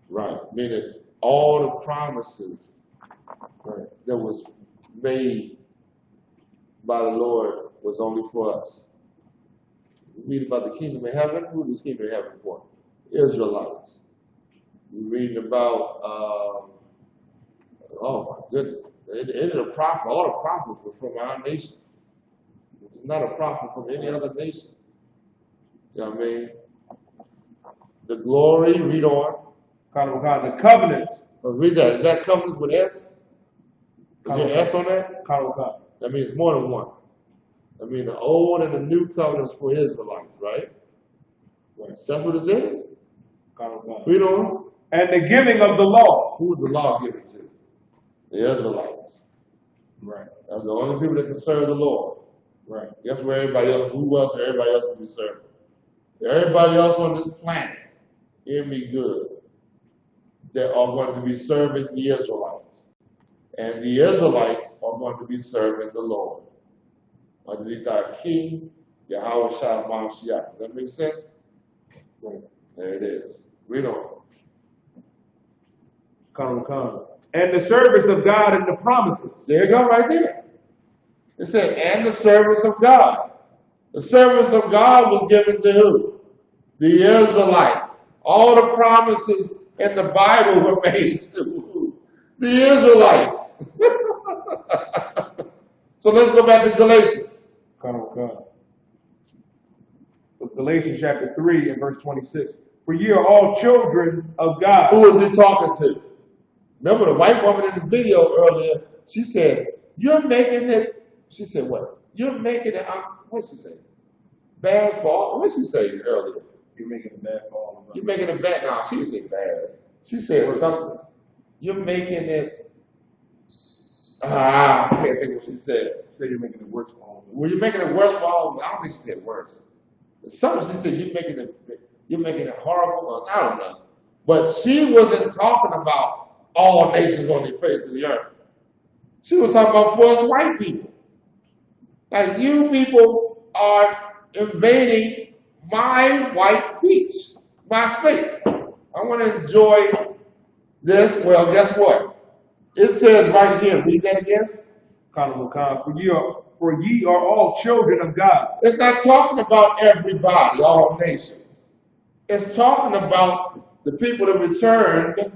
Right. Meaning all the promises that was made by the Lord was only for us. We read about the kingdom of heaven. Who's this kingdom of heaven for? Israelites. We read about, oh my goodness, all the prophets were from our nation. It's not a prophet from any other nation. You know what I mean? The glory, read on. The covenants. Read that. Is that covenants with S? Is there S on that? That means more than one. I mean, the old and the new covenants for Israelites, right? That's what it says. Read on. And the giving of the law. Who was the law given to? The Israelites. Right. That's the only people that can serve the Lord. Right. Guess where everybody else, who else everybody else will be serving? Everybody else on this planet, hear me good, that are going to be serving the Israelites. And the Israelites are going to be serving the Lord. Underneath our King, Yahweh Shah Mashiach. Does that make sense? Right. There it is. Read on. And the service of God and the promises. There you go, right there. It said, and the service of God. The service of God was given to who? The Israelites. All the promises in the Bible were made to the Israelites. So let's go back to Galatians. So Galatians chapter 3 and verse 26. For ye are all children of God. Who was he talking to? Remember the white woman in the video earlier, she said, you're making it, she said what? You're making it, what's she say? Bad for all, what's she say earlier? You're making it bad for all of us. You're making it bad, no, she didn't say bad. She said something, you're making it, I can't think what she said. She said you're making it worse for all of us. Well, you're making it worse for all of us. I don't think she said worse. Something she said, you're making it horrible, I don't know. But she wasn't talking about all nations on the face of the earth. She was talking about for us white people. Like, you people are invading my white beach, my space. I want to enjoy this. Well, guess what? It says right here, read that again. For ye are all children of God. It's not talking about everybody, all nations. It's talking about the people that returned,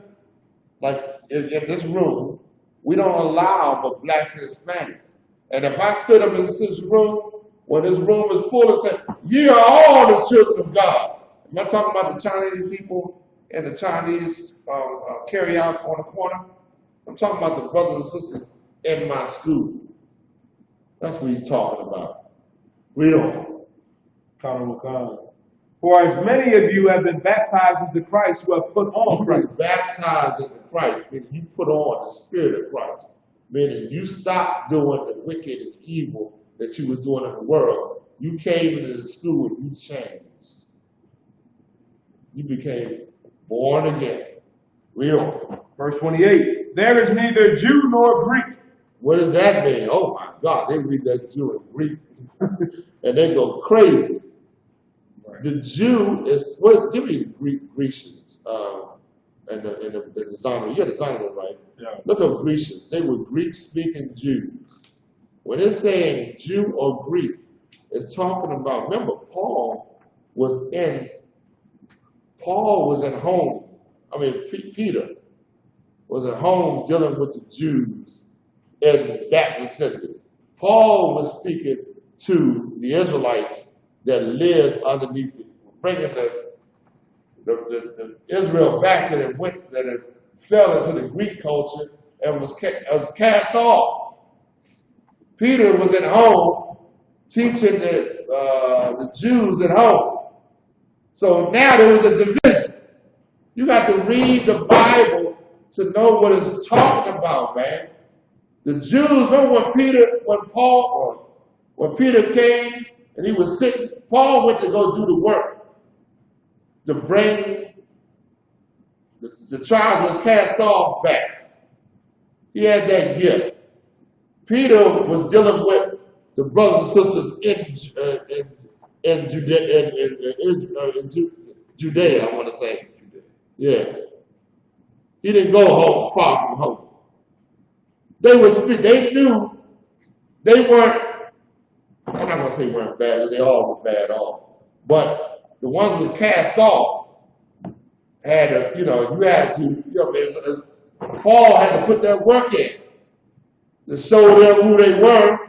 like in this room, we don't allow but blacks and Hispanics. And if I stood up in this room, when this room is full and said, ye are all the children of God. I'm not talking about the Chinese people and the Chinese carry out on the corner. I'm talking about the brothers and sisters in my school. That's what he's talking about. Read on. For as many of you have been baptized into Christ, who have put on Christ. You was baptized into Christ, meaning you put on the Spirit of Christ. Meaning you stopped doing the wicked and evil that you were doing in the world. You came into the school and you changed. You became born again. Read on. Verse 28. There is neither Jew nor Greek. What does that mean? Oh my God, they read that Jew in Greek and they go crazy. Right. The Jew is, what? Give me Grecians and the designer. You got the designer, right? Yeah. Look at Grecians. They were Greek-speaking Jews. When it's saying Jew or Greek, it's talking about, remember, Paul was in home. I mean, Peter was at home dealing with the Jews in that vicinity. Paul was speaking to the Israelites that lived underneath it, bringing the Israel back that it fell into the Greek culture and was cast off. Peter was at home teaching the Jews at home. So now there was a division. You got to read the Bible to know what it's talking about, man. The Jews, remember when Peter came and he was sitting, Paul went to go do the work to bring the child who was cast off back. He had that gift. Peter was dealing with the brothers and sisters in Judea, I want to say. Yeah. He didn't go home far from home. They knew they weren't, I'm not going to say weren't bad, because they all were bad off. But the ones who was cast off had to, Paul had to put that work in to show them who they were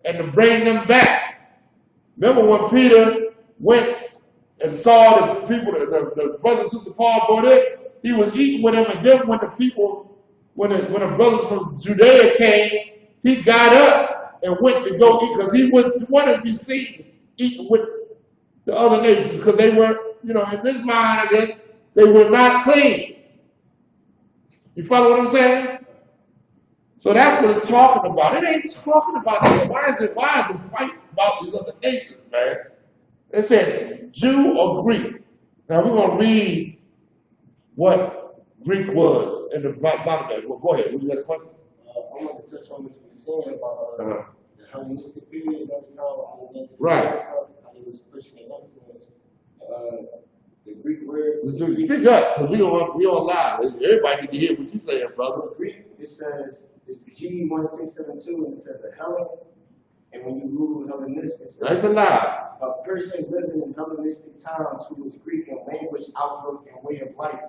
and to bring them back. Remember when Peter went and saw the people, the brothers and sisters Paul brought in, he was eating with them, and then when the brothers from Judea came, he got up and went to go eat, because he wanted to be seen eating with the other nations, because they were, in his mind, I guess, they were not clean. You follow what I'm saying? So that's what it's talking about. It ain't talking about that. Why is the fight about these other nations, man? It said Jew or Greek. Now we're going to read what Greek was in the Bible. Well, go ahead. You got a question? I want to touch on what you were saying about the Hellenistic period at the time of Alexander. Right. How it was Christian influence. The Greek word. Speak up, because we on live. Everybody need to hear what you're saying, brother. Greek, it says, it's G1672, and it says a Helen, And when you Google Hellenistic, Nice and loud. a person living in Hellenistic times who was Greek in language, outlook, and way of life,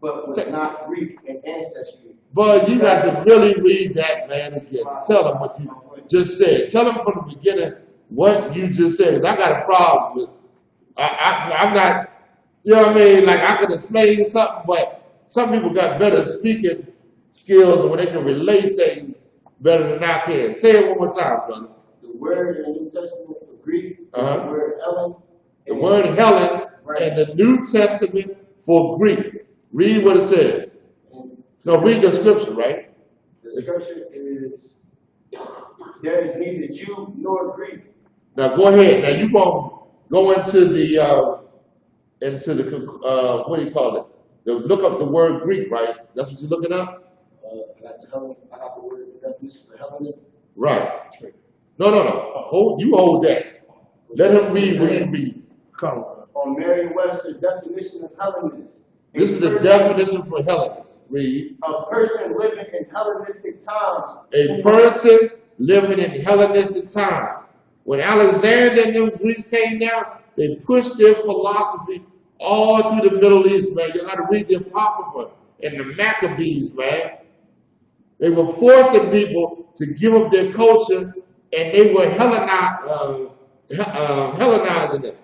but was not Greek in ancestry. But you got to really read that, man, again. Tell them what you just said. Tell them from the beginning what you just said. I got a problem with. I'm not. You know what I mean? Like I can explain something, but some people got better speaking skills and when they can relate things better than I can. Say it one more time, brother. The word in the New Testament for Greek is the word Helen. The word Helen in the New Testament for Greek. Read what it says. No, read the scripture, right? The scripture is, there is neither Jew nor Greek. Now go ahead. Now you gonna go into the what do you call it? Look up the word Greek, right? That's what you're looking up? I got the word definition for Hellenism. Right. No. You hold that. Let him read what he read. Come on. On Merriam-Webster's definition of Hellenist. This is the definition for Hellenist. Read. A person living in Hellenistic times. A person living in Hellenistic time. When Alexander and them Greeks came down, they pushed their philosophy all through the Middle East, man. You got to read the Apocrypha and the Maccabees, man. They were forcing people to give up their culture, and they were Hellenizing them.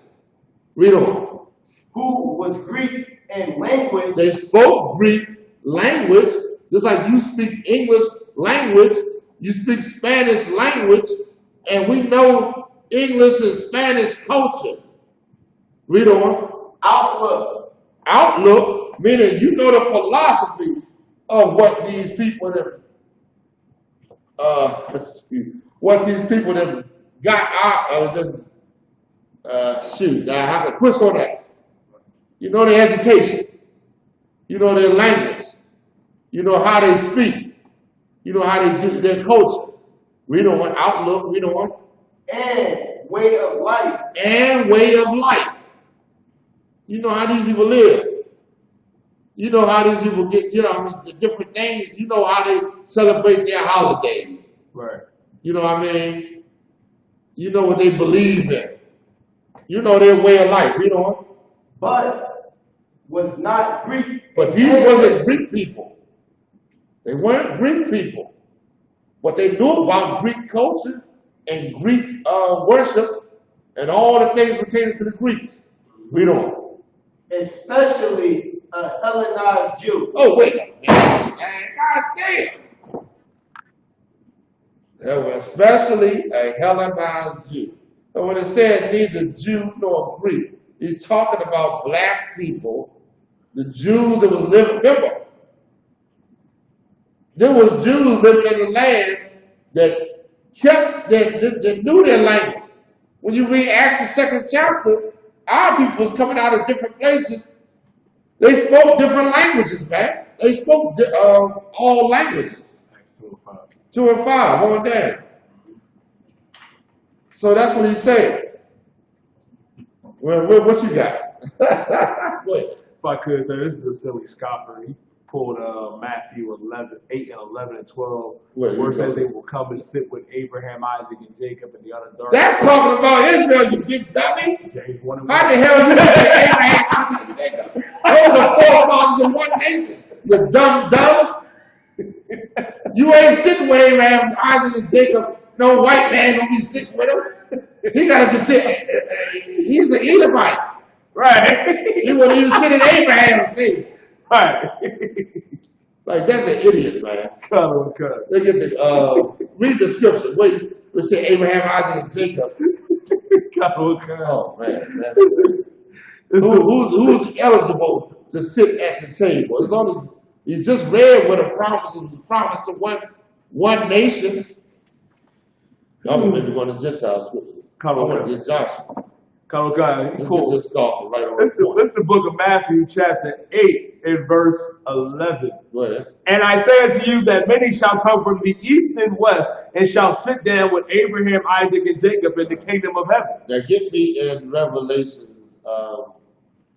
Read on. Who was Greek in language. They spoke Greek language, just like you speak English language, you speak Spanish language, and we know English and Spanish culture. Read on. Outlook. Outlook, meaning you know the philosophy of what these people that got out of I can push on that. You know their education, you know their language, you know how they speak, you know how they do their culture. Read on. Outlook, read on. And way of life. And way of life. You know how these people live. You know how these people get, the different things. You know how they celebrate their holidays. Right. You know what I mean? You know what they believe in. You know their way of life. You know. But was not Greek. But these wasn't Greek people. They weren't Greek people. But they knew about Greek culture and Greek worship and all the things pertaining to the Greeks. Read on. Especially a Hellenized Jew. Oh, wait a minute. God damn. Especially a Hellenized Jew. And when it said neither Jew nor Greek, he's talking about black people, the Jews that was living. Remember, there was Jews living in the land that knew their language. When you read Acts the 2nd chapter, our people was coming out of different places. They spoke different languages, man. They spoke all languages. 2 and 5, on down. So that's what he's saying. What you got? What? If I could say, this is a silly scoffer. He pulled Matthew 8 and 11 and 12, where it says they will come and sit with Abraham, Isaac, and Jacob and the other dark. That's talking about Israel, you big dummy. James 1 and 1. How the hell you say Abraham, Isaac, and Jacob? Those are forefathers of one nation. You dumb. You ain't sitting with Abraham, Isaac, and Jacob. No white man gonna be sitting with him. He gotta be sitting. He's an Edomite. Right. He wouldn't even sit at Abraham's table. Right. Like, that's an idiot, man. Cut. Look at read the scripture. Wait, we say Abraham, Isaac, and Jacob. Oh, man. Who's eligible to sit at the table? It's only, you just read what a promise is. The promise to one nation. I'm maybe going to Gentiles. I want to get Joshua. Let's get this scoffer right on. It's the book of Matthew, chapter 8, and verse 11. Go ahead. And I say unto you that many shall come from the east and west, and shall sit down with Abraham, Isaac, and Jacob in the kingdom of heaven. Now get me in Revelations,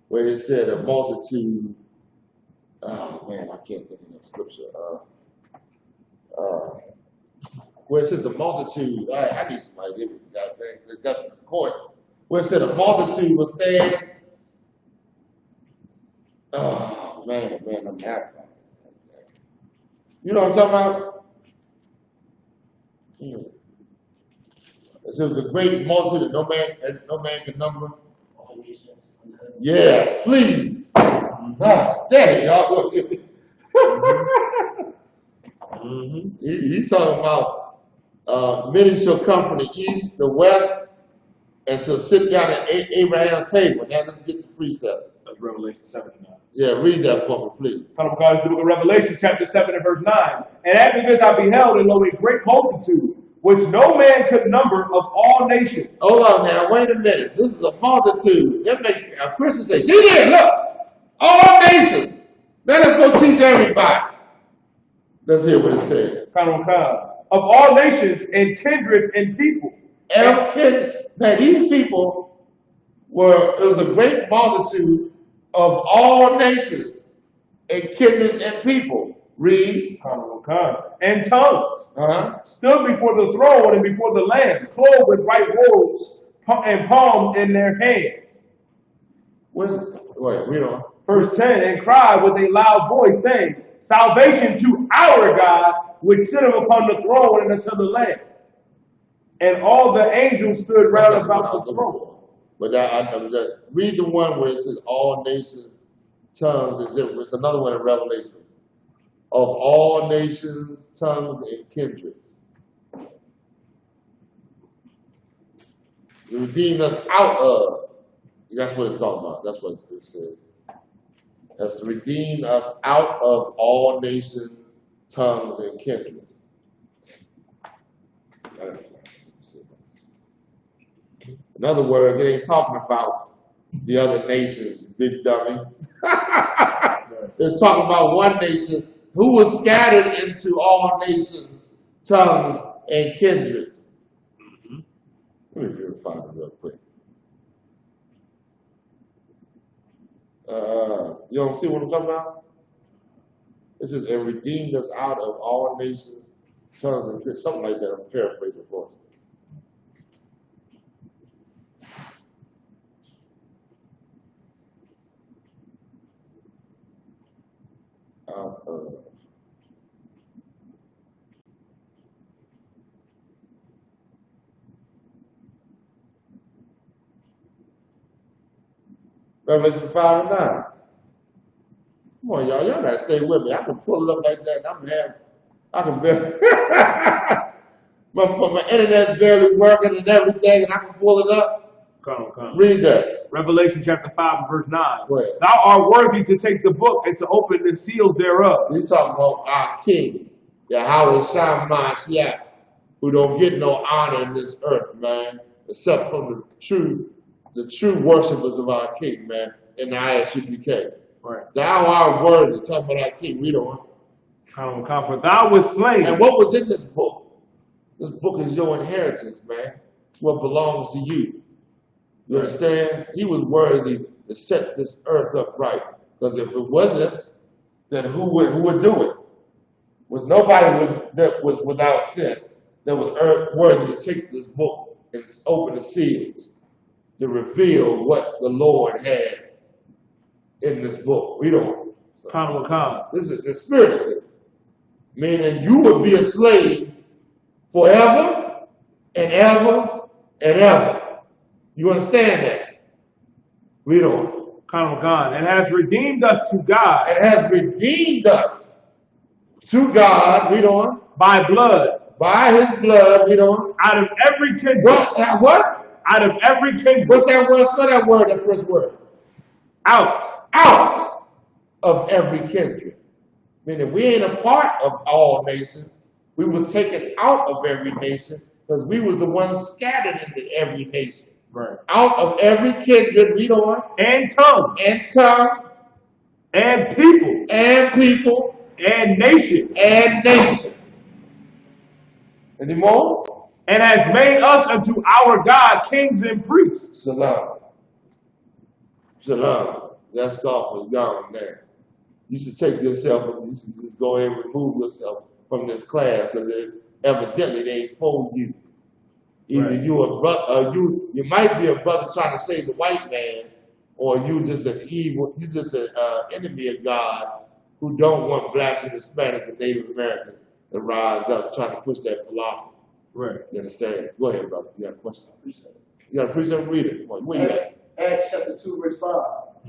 where it said a multitude. Oh man, I can't think of that scripture. where it says the multitude. I need somebody to give me that thing. That court. Where it said the multitude was stand. Oh man, I'm happy. You know what I'm talking about? It was a great multitude that no man can number. Yes, please. There y'all. He talking about many shall come from the east, the west, and shall sit down at Abraham's table. Now let's get the precept. That's Revelation 7:9. Yeah, read that for me, please. Son of God, the book of Revelation, chapter 7 and verse 9. And after this I beheld, and lo, a great multitude, which no man could number, of all nations. Hold on now, wait a minute. This is a multitude. That make a Christian say, see there, look, all nations. Now let's go teach everybody. Let's hear what it says. Of all nations and kindreds and people. Now these people it was a great multitude of all nations and kindreds and people. Read. And tongues stood before the throne and before the Lamb, clothed with white robes and palms in their hands. Wait, read on. Verse 10, and cried with a loud voice, saying, salvation to our God, which sitteth upon the throne and unto the Lamb. And all the angels stood round about the throne. But read the one where it says all nations, tongues. It's another one in Revelation. Of all nations, tongues, and kindreds. You redeemed us out of. That's what it's talking about. That's what it says. That's redeemed us out of all nations, tongues, and kindreds. In other words, it ain't talking about the other nations, big dummy. It's talking about one nation who was scattered into all nations, tongues, and kindreds. Let me verify it real quick. You don't see what I'm talking about? It says, and redeemed us out of all nations, tongues, and kindreds. Something like that. I'm paraphrasing, of course. Revelation 5 and 9. Come on, y'all gotta stay with me. I can pull it up like that, and I can barely, my internet's barely working and everything, and I can pull it up. Come. Read that. Revelation chapter 5 and verse 9. Thou art worthy to take the book and to open the seals thereof. He's talking about our King, Yahweh Shah Mashiach, who don't get no honor in this earth, man, except from the true worshipers of our King, man, in the ISUPK. Right. Thou art worthy. Talking about our King. Read on. For thou wast slain. And what was in this book? This book is your inheritance, man. It's what belongs to you. You understand? He was worthy to set this earth up right. Because if it wasn't, then who would do it? Was nobody that was without sin that was worthy to take this book and open the seals to reveal what the Lord had in this book. Read on. So, this is spiritually. Meaning you would be a slave forever and ever and ever. You understand that? Read on. And has redeemed us to God. And has redeemed us to God. Read on. By blood. By his blood. Read on. Out of every kindred. What? Out of every kindred. What's that word? Spell that word, that first word. Out. Out of every kindred. Meaning we ain't a part of all nations. We was taken out of every nation because we was the ones scattered into every nation. Right. Out of every kindred, read on. And tongue. And tongue. And people. And people. And nation. And nation. Any more? And has made us unto our God kings and priests. Shalom. Shalom. That scarf was gone there. You should take yourself, you should just go ahead and remove yourself from this class because evidently they ain't for you. Either Right. you a brother, you might be a brother trying to save the white man, or you just an evil, you just an enemy of God who don't want blacks and Hispanics and Native Americans to rise up trying to push that philosophy. Right. You understand? Go ahead, brother. You got a question? You got a precept? Read it. Where you at? Acts chapter 2, verse 5.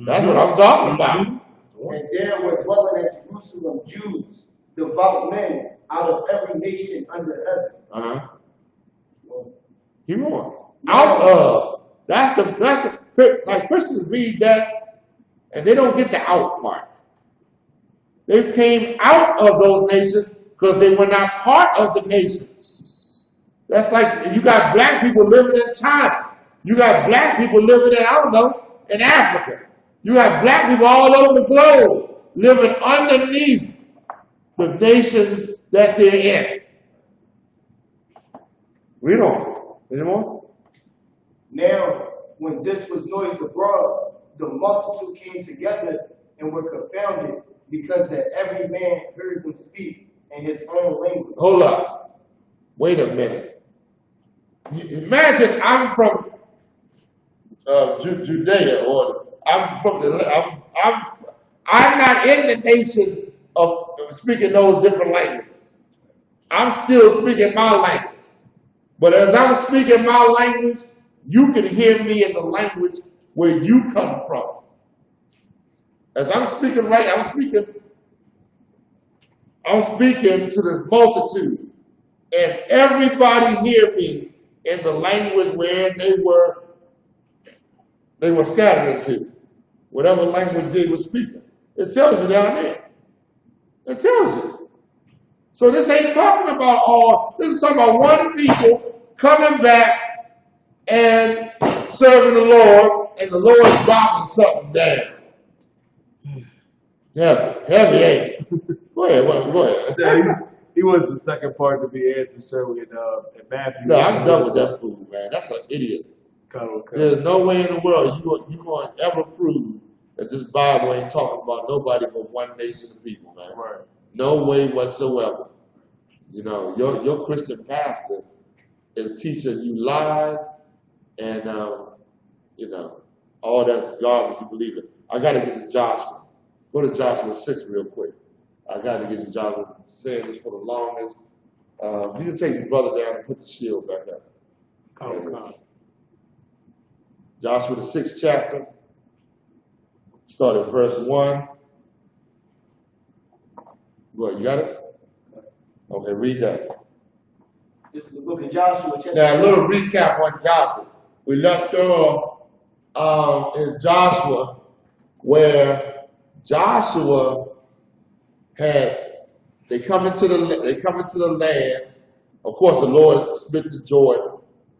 That's what I'm talking about. And there were dwelling at Jerusalem Jews, devout men, out of every nation under heaven. Uh-huh. Keep on. Out of. That's like Christians read that and they don't get the out part. They came out of those nations because they were not part of the nations. That's like you got black people living in China. You got black people living in, I don't know, in Africa. You have black people all over the globe living underneath the nations that they're in. Read on. Any more? Now, when this was noised abroad, the multitude came together and were confounded, because that every man heard them speak in his own language. Hold up. Wait a minute. Imagine I'm from Judea, or I'm from I'm not in the nation of speaking those different languages. I'm still speaking my language. But as I'm speaking my language, you can hear me in the language where you come from. As I'm speaking I'm speaking to the multitude. And everybody hear me in the language where they were scattered into. Whatever language they were speaking. It tells you down there. It tells you. So this ain't talking about this is talking about one people coming back and serving the Lord, and the Lord dropping something down. Heavy, ain't it? Go ahead. Yeah, he was the second part to be answered, sir, in Matthew. No, I'm done with that fool, man. That's an idiot. There's no way in the world you're going to ever prove that this Bible ain't talking about nobody but one nation of people, man. Right. No way whatsoever. You know, your Christian pastor is teaching you lies and, you know, all that's garbage, you believe it. I got to get to Joshua. Go to Joshua 6 real quick. I got to get to Joshua. Saying this for the longest. You can take the brother down and put the shield back up. Joshua the 6th chapter. Start at verse 1. Go ahead, you got it? Okay, read that. This is the book of Joshua. Now, a little recap on Joshua. We left off in Joshua, where Joshua they come into the land. Of course, the Lord split the Jordan.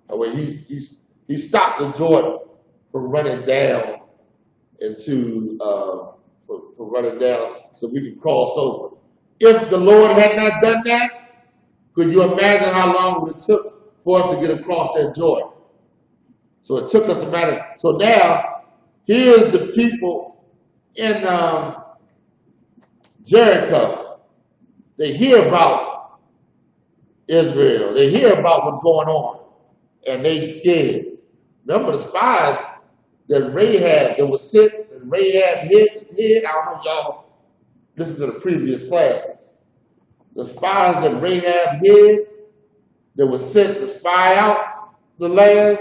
Where he stopped the Jordan from running down into from running down so we can cross over. If the Lord had not done that, could you imagine how long it took for us to get across that Jordan? So it took us a matter. So now, here's the people in Jericho. They hear about Israel. They hear about what's going on. And they scared. Remember the spies that Rahab, that was sent, and Rahab hid. I don't know if y'all listen to the previous classes. The spies that Rahab hid, that was sent to spy out the land,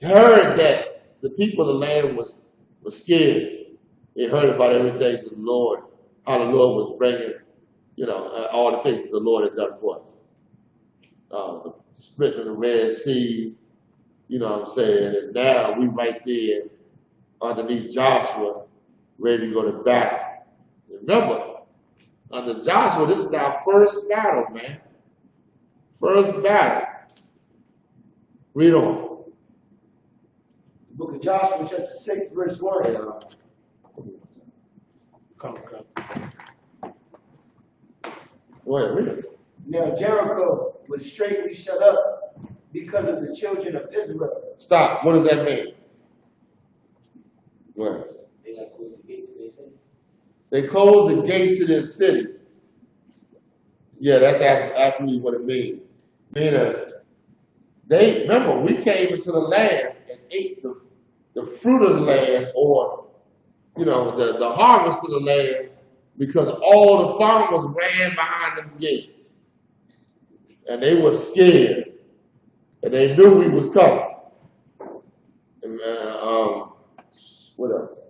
heard that the people of the land was scared. They heard about everything the Lord, how the Lord was bringing, you know, all the things the Lord had done for us. Splitting the Red Sea, you know what I'm saying? And now we right there underneath Joshua, ready to go to battle. Remember, under Joshua, this is our first battle, man. First battle. Read on. The book of Joshua, chapter 6, verse 1. Come. Go ahead, read it. Now Jericho was straightly shut up because of the children of Israel. Stop. What does that mean? Go ahead. They got closed the gates to their city. They closed the gates to their city. Yeah, that's actually what it means. Meaning, they remember we came into the land and ate the fruit of the land, or the harvest of the land, because all the farmers ran behind them gates, and they were scared, and they knew we was coming. And what else?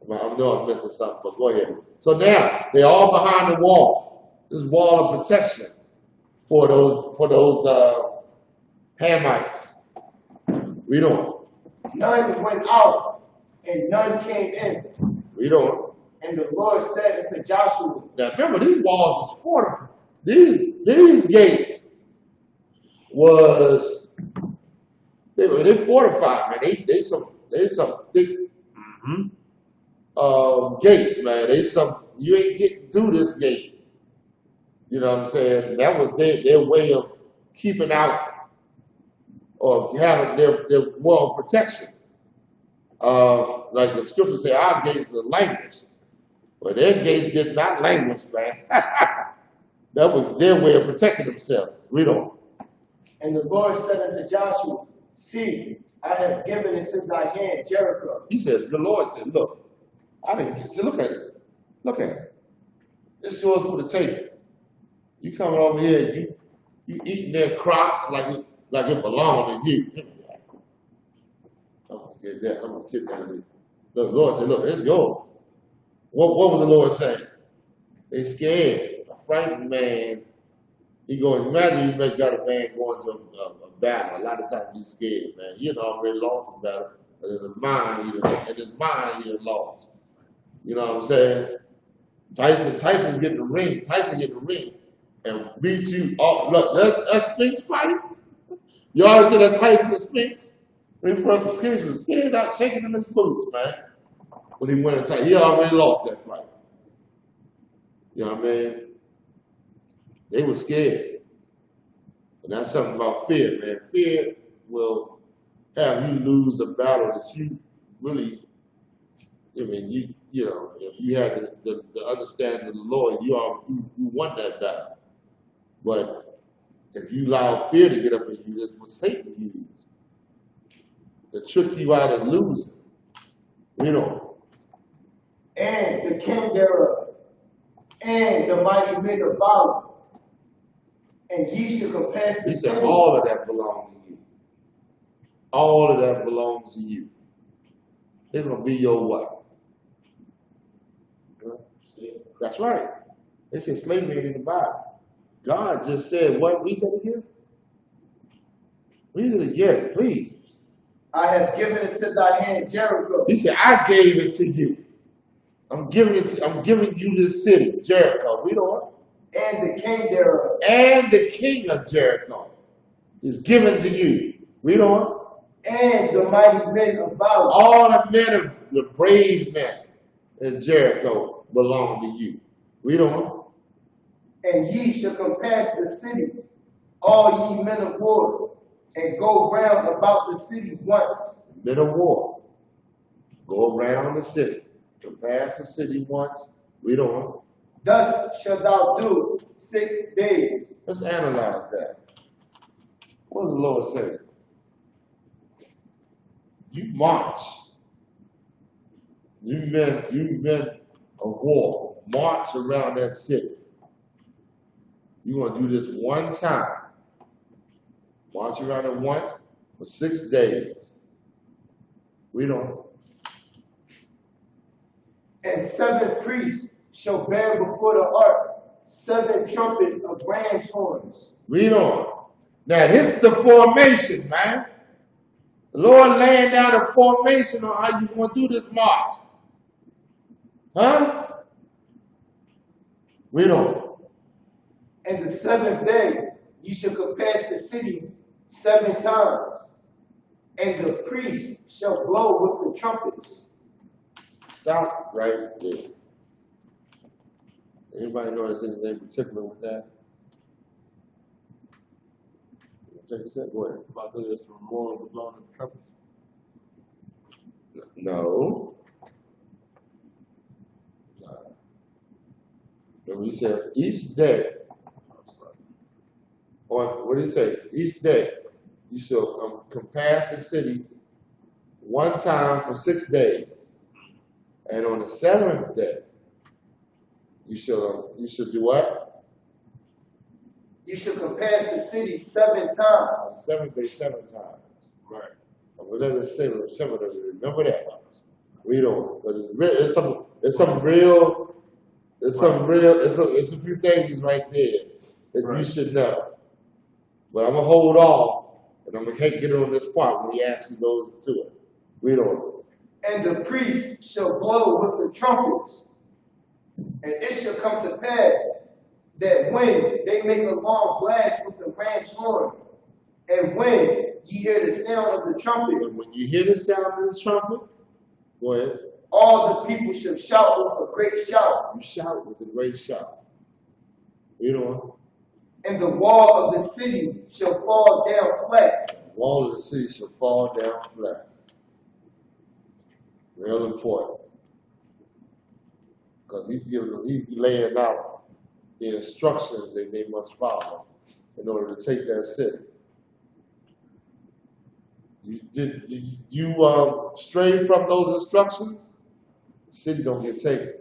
I know I'm missing something, but go ahead. So now they're all behind the wall. This wall of protection for those Hamites. Read on. None went out, and none came in. Read on. And the Lord said unto Joshua. Now remember, these walls is fortified. These gates was they fortified, man. They some thick gates, man. You ain't getting through this gate. You know what I'm saying? That was their way of keeping out or having their wall protection. Like the scriptures say, our gates are language. But their gates did not languish, man. That was their way of protecting themselves. Read on. And the Lord said unto Joshua, see, I have given into thy hand Jericho. He said, the Lord said, look, I didn't get look at it. Look at it. It's yours for the taking. You coming over here, you eating their crops like it belongs to you. I'm gonna get that. I'm gonna take that. The Lord said, look, it's yours. What was the Lord saying? They scared. A frightened man, imagine you got a man going to a battle. A lot of times he's scared, man. He had already lost the battle. But in his mind, he had lost. You know what I'm saying? Tyson get the ring. Tyson get the ring and beat you off. Look, that's Sphinx fighting. You already see that Tyson and Sphinx? When first the Sphinx was scared out, shaking in his boots, man. When he went to he already lost that fight. You know what I mean? They were scared. And that's something about fear, man. Fear will have you lose a battle that you really, if you had the understanding of the Lord, you won that battle. But if you allow fear to get up in you, that's what Satan used to trick you out of losing. And the king thereof, and the mighty men of valor, and ye shall compass the He said, city. all of that belongs to you. All of that belongs to you. It's going to be your what? That's right. They said slavery ain't in the Bible. God just said, what? Read that again? Read it again, please. I have given it to thy hand Jericho. He said, I gave it to you. I'm giving you this city, Jericho. Read on. And the king thereof. And the king of Jericho is given to you. Read on. And the mighty men of valor. All the men of the brave men in Jericho belong to you. Read on. And ye shall compass the city, all ye men of war, and go round about the city once. Men of war. Go around the city. Compass the city once. Read on. Thus shalt thou do 6 days. Let's analyze that. What does the Lord say? You march. You men of war, march around that city. You're going to do this one time. March around it once for 6 days. Read on. And 7 priests shall bear before the ark 7 trumpets of ram's horns. Read on. Now, this is the formation, man. The Lord laying down a formation on how you going to do this march. Huh? Read on. And the 7th day ye shall compass the city 7 times, and the priests shall blow with the trumpets. Stop right there. Anybody notice anything particular with that? Check this out. Go ahead. About this memorial of blowing the trumpets. No. Remember, he said each day What did he say? Each day you shall compass the city one time for 6 days, and on the 7th day you shall do what? You shall compass the city 7 times. On the 7th day, 7 times. Right. And we let it say, remember that. Read on. It's a few things right there that you should know. But I'm gonna hold on, and I'm gonna get it on this part when he actually goes to it. Read on. And the priest shall blow with the trumpets, and it shall come to pass that when they make a long blast with the ram's horn, and when ye hear the sound of the trumpet, and when you hear the sound of the trumpet, go ahead. All the people shall shout with a great shout. You shout with a great shout. Read on. And the wall of the city shall fall down flat. The wall of the city shall fall down flat. Real important. Because he's laying out the instructions that they must follow in order to take that city. Did you stray from those instructions? The city don't get taken.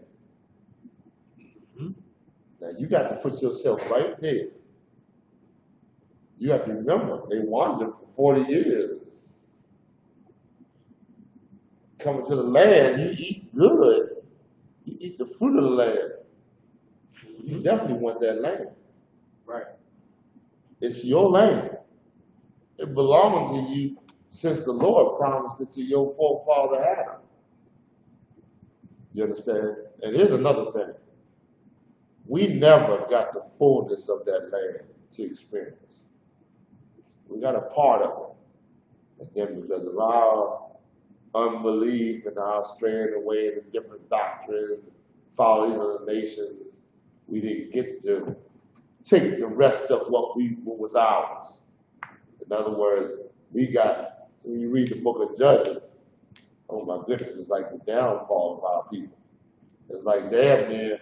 Now you got to put yourself right there. You have to remember, they wandered for 40 years. Coming to the land, you eat good. You eat the fruit of the land. You definitely want that land. Right. It's your land. It belongs to you since the Lord promised it to your forefather Adam. You understand? And here's another thing. We never got the fullness of that land to experience. We got a part of it. And then because of our unbelief and our straying away in different doctrines, following other nations, we didn't get to take the rest of what was ours. In other words, when you read the book of Judges, oh my goodness, it's like the downfall of our people. It's like damn near,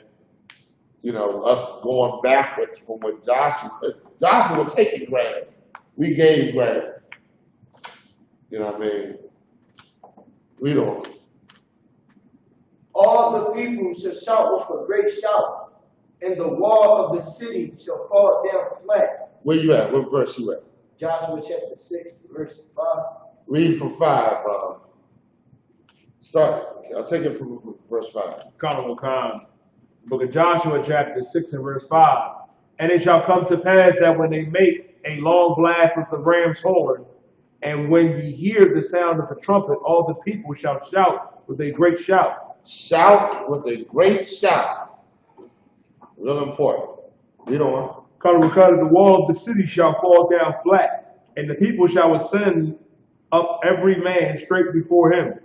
us going backwards from what Joshua was taking ground. We gave ground. You know what I mean? We don't. All the people shall shout with a great shout, and the wall of the city shall fall down flat. Where you at? What verse you at? Joshua chapter 6, verse 5. Read from 5. Start. I'll take it from verse 5. Book of Joshua chapter 6 and verse 5. And it shall come to pass that when they make a long blast with the ram's horn, and when ye hear the sound of the trumpet, all the people shall shout with a great shout. Shout with a great shout. Real important. Read on. The wall of the city shall fall down flat, and the people shall ascend up every man straight before him.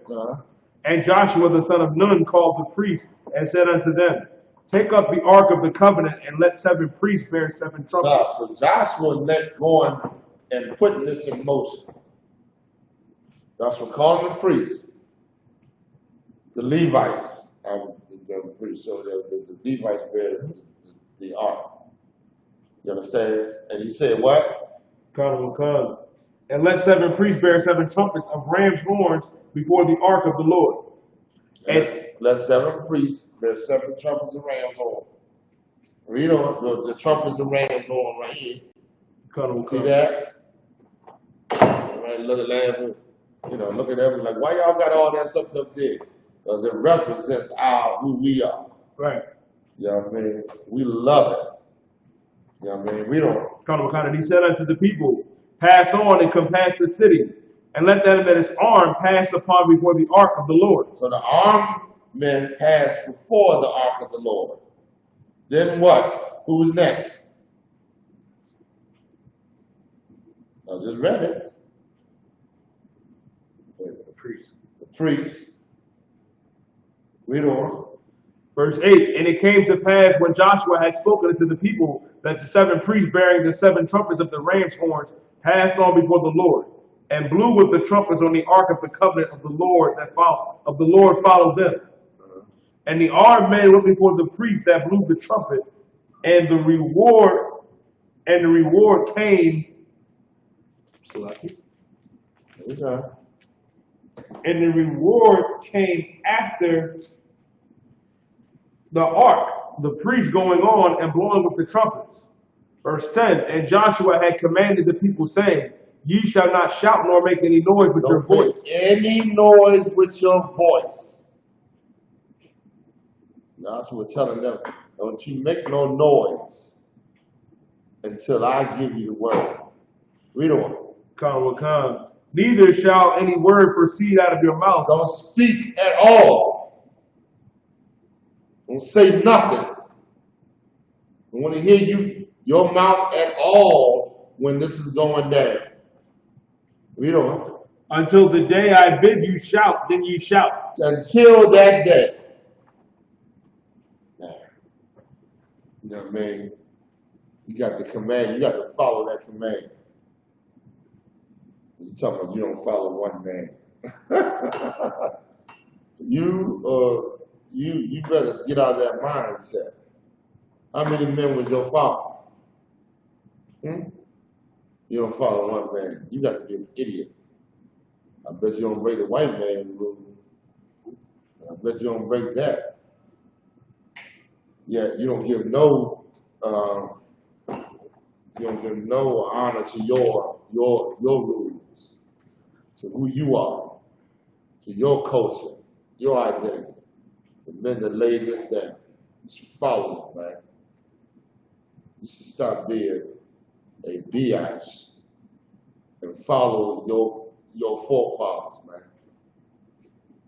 And Joshua the son of Nun called the priests and said unto them, Take up the ark of the covenant and let 7 priests bear 7 trumpets. So Joshua let going and putting this in motion. Joshua calling the priests, the Levites. I'm pretty sure the Levites bear the ark. You understand? And he said what? And let 7 priests bear 7 trumpets of ram's horns before the ark of the Lord. And let 7 priests bear 7 trumpets of ram's horn. Read on the trumpets of ram's horn right here. See that? Right, look at that. Look at that. Like, why y'all got all that stuff up there? Because it represents who we are. Right. You know what I mean? We love it. You know what I mean? We don't. And he said unto the people, Pass on and compass the city, and let them that is armed pass upon before the ark of the Lord. So the armed men pass before the ark of the Lord. Then what? Who's next? I just read it. The priest. The priest. Read on. Verse 8, And it came to pass when Joshua had spoken unto the people that the 7 priests bearing the 7 trumpets of the ram's horns passed on before the Lord, and blew with the trumpets on the ark of the covenant of the Lord followed them. And the armed men went before the priest that blew the trumpet, and the reward came Salaki. Okay. And the reward came after the ark, the priest going on and blowing with the trumpets. Verse 10, and Joshua had commanded the people, saying, Ye shall not shout nor make any noise with your Don't make voice. any noise with your voice. That's what we're telling them. Don't you make no noise until I give you the word. Read on. Come. Neither shall any word proceed out of your mouth. Don't speak at all. Don't say nothing. I want to hear your mouth at all when this is going down. Read on. Until the day I bid you shout, then ye shout. Until that day. Now, you know what I mean? You got the command. You got to follow that command. You talking about you don't follow one man. you better get out of that mindset. How many men was your father? You don't follow one man. You got to be an idiot. I bet you don't break the white man rule. I bet you don't break that. Yeah, you don't give no honor to your rules, to who you are, to your culture, your identity. The men that laid this down, you should follow it, man. You should stop being a biatch and follow your forefathers, man.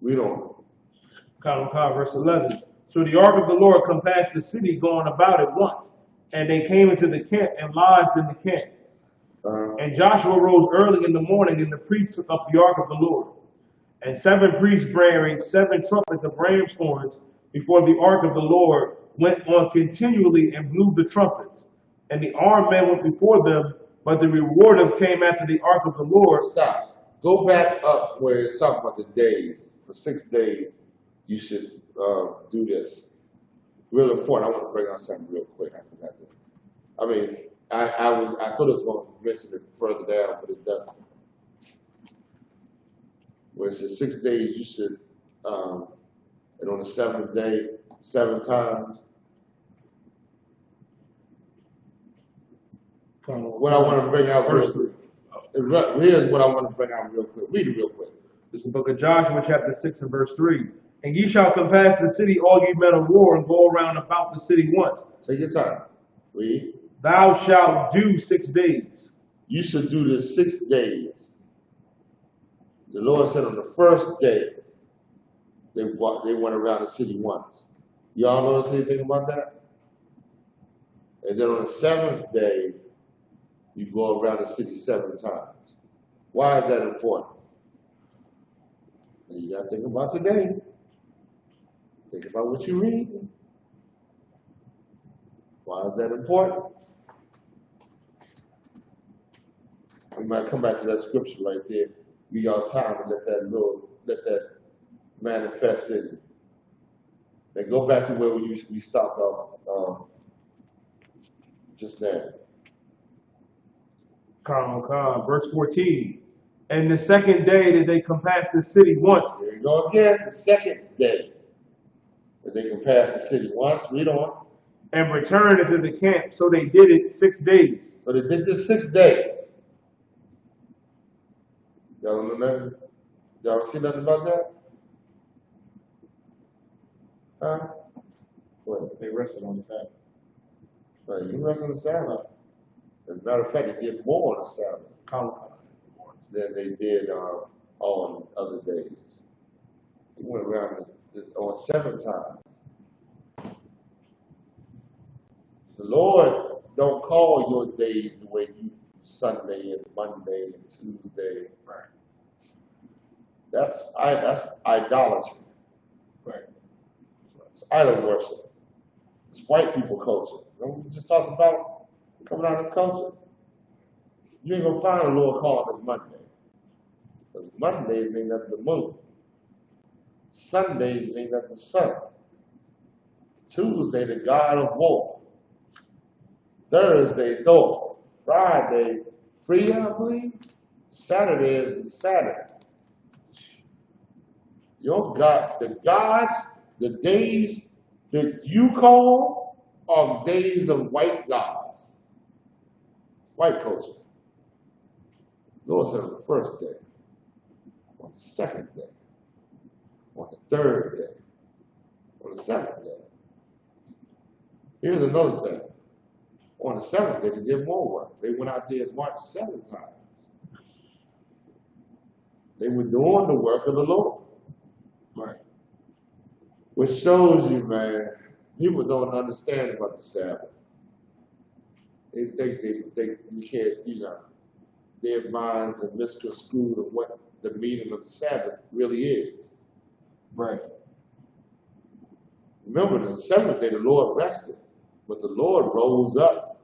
We don't. Verse 11. So the ark of the Lord compassed the city going about it once, and they came into the camp and lodged in the camp. And Joshua rose early in the morning, and the priests took up the ark of the Lord. And 7 priests bearing 7 trumpets of ram's horns before the ark of the Lord went on continually and blew the trumpets. And the armed men went before them, but the rewarders came after the ark of the Lord. Stop. Go back up where it's talking about the days. For 6 days, you should do this. Real important. I want to bring out something real quick. I forgot to. I mean, I thought it was going to mention it further down, but it doesn't. Where it says 6 days, you should, and on the 7th day, 7 times. What I want to bring out real quick. Here's what I want to bring out real quick. Read it real quick. This is the book of Joshua, chapter 6 and verse 3. And ye shall compass the city, all ye men of war, and go around about the city once. Take your time. Read. Thou shalt do 6 days. You should do this 6 days. The Lord said on the first day, they went around the city once. Y'all notice anything about that? And then on the 7th day, you go around the city 7 times. Why is that important? You got to think about today. Think about what you read. Why is that important? We might come back to that scripture right there. Give y'all time to let that manifest in you. Then go back to where we stopped off just now. Verse 14. And the second day did they compass the city once. There you go again. The second day that they compass the city once. Read on. And returned into the camp. So they did it 6 days. So they did this 6 days. Y'all don't know nothing? Y'all see nothing about that? Huh? What? They rested on the Sabbath. Right, you rest on the Sabbath. As a matter of fact, they did more on the Sabbath than they did on other days. They went around on 7 times. The Lord don't call your days the way you Sunday and Monday and Tuesday. Right. That's idolatry. Right. It's idol worship. It's white people culture. Remember we just talked about coming out of this culture? You ain't gonna find the Lord calling it Monday. Because Mondays ain't nothing the moon. Sundays ain't nothing the sun. Tuesday, the God of war. Thursday, Thor. Friday, Free, I believe. Saturday is the Saturday. Your God, the days that you call are days of white gods, white culture. Lord said on the first day, on the second day, on the third day, on the seventh day. Here's another thing. On the seventh day, they did more work. They went out there and marched 7 times. They were doing the work of the Lord. Right. Which shows you, man, people don't understand about the Sabbath. They think you can't, their minds are misconstrued of what the meaning of the Sabbath really is. Right. Remember, the seventh day the Lord rested, but the Lord rose up.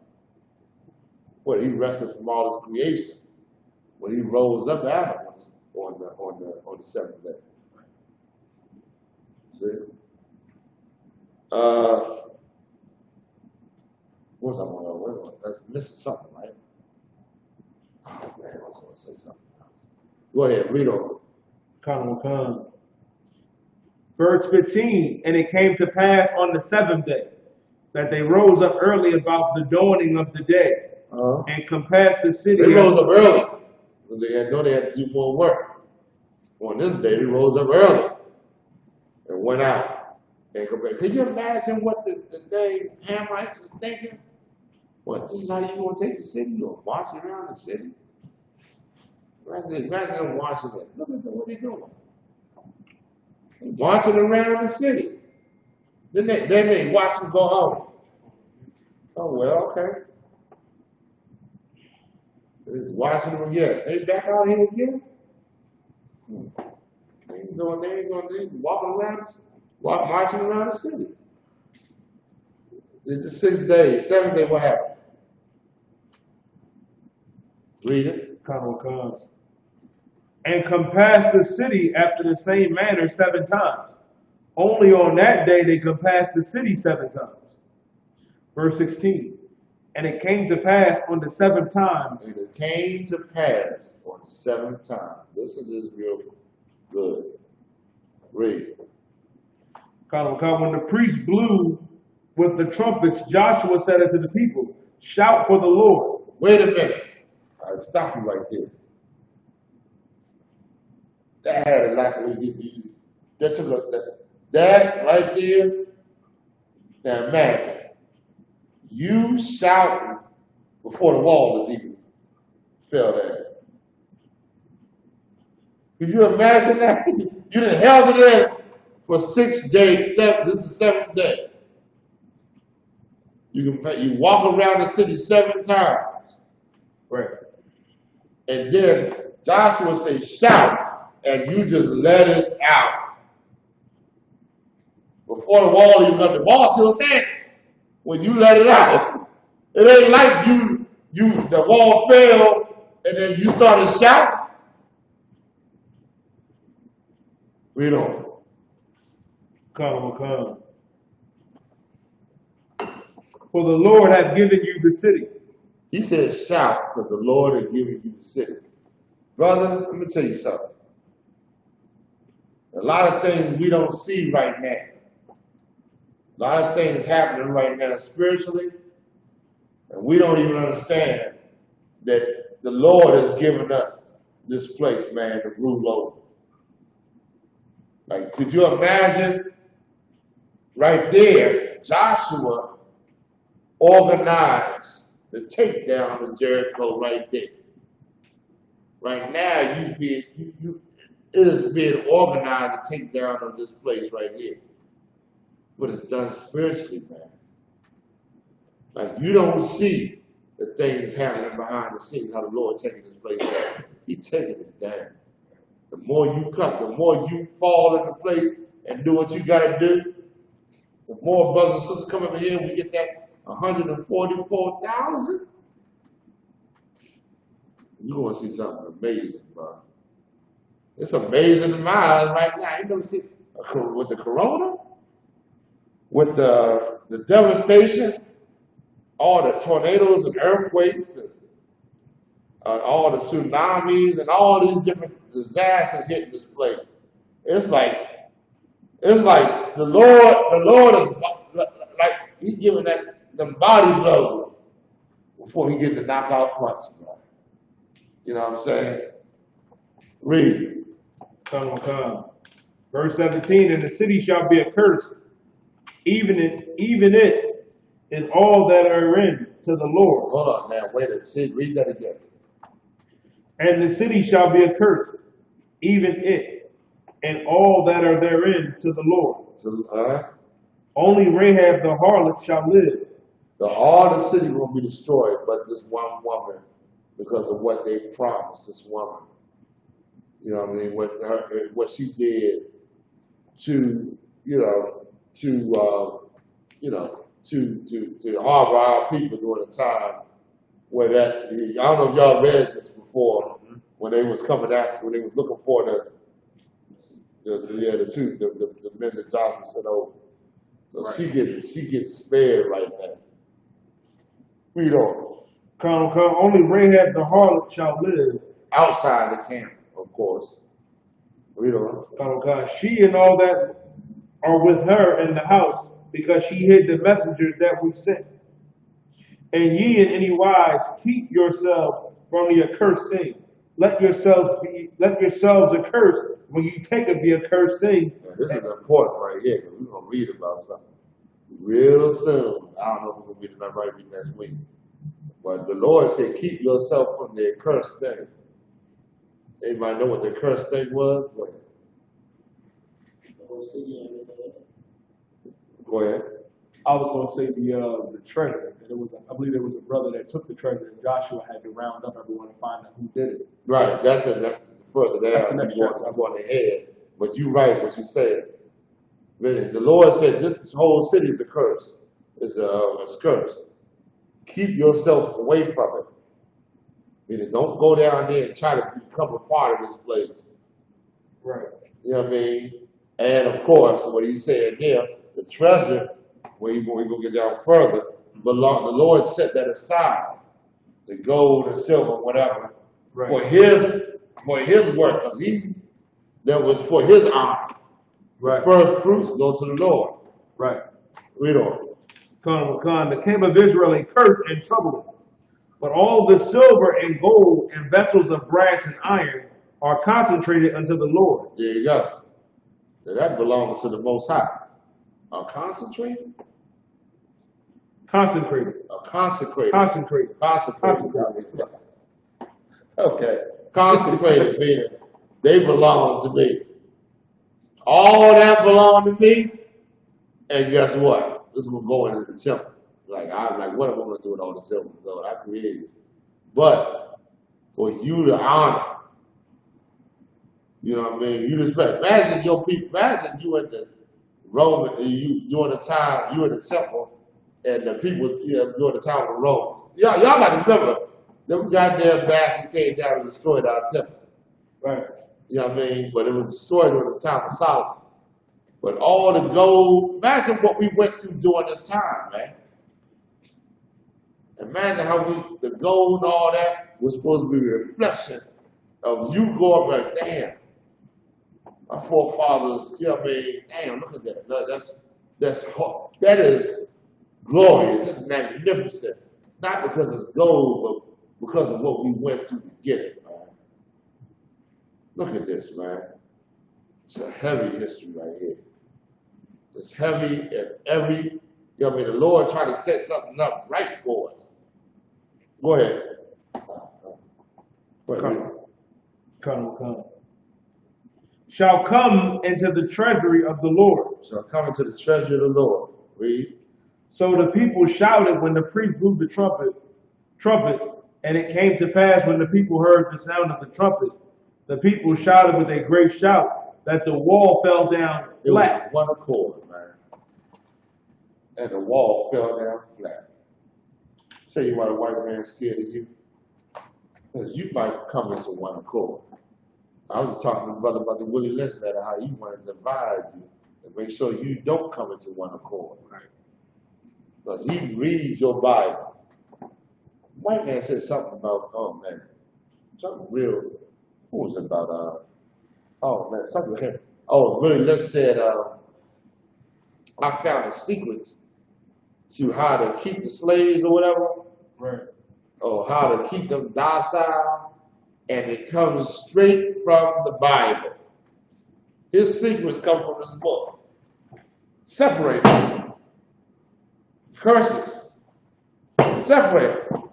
Well, he rested from all his creation. When he rose up Adam on the seventh day. See? What's I'm missing something, right? Oh man, I was going to say something else. Go ahead, read on. Come. Verse 15, and it came to pass on the 7th day that they rose up early about the dawning of the day, and compassed the city. They rose up early because they had to do more work. On this day, they rose up early and went out and compared. Can you imagine what the Hamites is thinking? What, this is how you want to take the city? You're marching around the city? Imagine them watching it. Look at what they're doing. They're marching around the city. Then they watch them go home. Oh, well, okay. They're watching them again. They back out here again? They ain't marching around the city. It's the 6th day, 7th day, what happened? Read it. Come. And compassed the city after the same manner 7 times. Only on that day they compassed the city 7 times. Verse 16. And it came to pass on the 7th time. And it came to pass on the 7th time. Listen to this real good. Read. When the priest blew with the trumpets, Joshua said unto the people, shout for the Lord. Wait a minute. I'll stop you right there. That had a lot of that right there. Now imagine you shouting before the wall is even fell down. Could you imagine that? You done held it in for 6 days. This is the 7th day. You walk around the city 7 times. Right. And then Joshua says, shout, and you just let it out. Before the wall even comes, the wall still standing. When you let it out, it ain't like the wall fell and then you started shouting. Read on. Come. For the Lord hath given you the city. He said shout, because the Lord has given you the city. Brother, let me tell you something. A lot of things we don't see right now. A lot of things happening right now spiritually, and we don't even understand that the Lord has given us this place, man, to rule over. Like, could you imagine right there, Joshua organized the takedown of Jericho right there. Right now, it is being organized to take down of this place right here. But it's done spiritually, man. Like, you don't see the things happening behind the scenes, how the Lord taking this place down. He's taking it down. The more you cut, the more you fall into place and do what you got to do, the more brothers and sisters come over here and we get that 144,000. You're going to see something amazing, bro. It's amazing in my eyes right now. You never see with the corona, with the devastation, all the tornadoes and earthquakes. And all the tsunamis and all these different disasters hitting this place. It's like the Lord is like He giving them body blows before He get the knockout punch, man. You know what I'm saying? Read. Come. Verse 17, and the city shall be accursed, even it and all that are in to the Lord. Hold on now, wait a minute. Read that again. And the city shall be accursed, even it and all that are therein to the Lord. So, Only Rahab the harlot shall live. so all the city will be destroyed, but this one woman, because of what they promised, this woman. You know what I mean? What she did to harbor our people during the time where that, I don't know if y'all read this before, when they was coming after, when they was looking for the men that Joshua sent over. So right. she getting spared right now. Read on. Come, only Rahab the harlot shall live. Outside the camp, of course. Read on. Come, she and all that are with her in the house, because she hid the messengers that we sent. And ye in any wise keep yourselves from the accursed thing. Let yourselves accursed when you take of the accursed thing. Now, this is important right here, because we're going to read about something real soon. I don't know if we're going to read it right next week. But the Lord said, keep yourself from the accursed thing. Anybody know what the accursed thing was? Go ahead. I was going to say the treasure. And I believe there was a brother that took the treasure, and Joshua had to round up everyone to find out who did it. Right. That's further down. I'm going ahead. But you're right. What you said. The Lord said this whole city is a curse. It's a curse. Keep yourself away from it. Meaning, don't go down there and try to become a part of this place. Right. You know what I mean? And of course, what he said here, the treasure, where he's going to get down further, the Lord set that aside, the gold and silver, whatever, right, for his work, because that was for his honor. Right. The first fruits go to the Lord. Right. Read on. The camp of Israel a curse and trouble. But all the silver and gold and vessels of brass and iron are concentrated unto the Lord. There you go. Now that belongs to the Most High. Are concentrated? Consecrated. Consecrated. Consecrated. Consecrated. Okay. Consecrated meaning they belong to me. All that belong to me. And guess what? This is going to go into the temple. What am I going to do with all the silver and gold? I created it. But for you to honor, you know what I mean? You respect. Imagine your people. Imagine you at the Roman, during the time you in the temple, and the people during the time of the Romans. Y'all got to remember, them goddamn bastards came down and destroyed our temple. Right. You know what I mean? But it was destroyed during the time of Solomon. But all the gold, imagine what we went through during this time, man. Imagine how the gold and all that was supposed to be a reflection of you going like, damn, my forefathers, you know what I mean? Damn, look at that. That is glorious. It's magnificent. Not because it's gold, but because of what we went through to get it, man. Look at this, man. It's a heavy history right here. It's heavy and every, you know what I mean? The Lord tried to set something up right for us. Go ahead. Come. Shall come into the treasury of the Lord. Shall come into the treasury of the Lord. Read. So the people shouted when the priest blew the trumpets, and it came to pass when the people heard the sound of the trumpet, the people shouted with a great shout, that the wall fell down flat. It was one accord, man. And the wall fell down flat. Tell you why the white man's scared of you. Because you might come into one accord. I was talking to brother about the Willie Lynch matter, how he wanted to divide you and make sure you don't come into one accord. Right? Because he reads your Bible. White man said something about, oh man, something real. Who was it about? Oh man, something here. Oh, really? Let's say I found the secrets to how to keep the slaves or whatever, Right. or how to keep them docile, and it comes straight from the Bible. His secrets come from this book. Separate them. Curses. Separate them.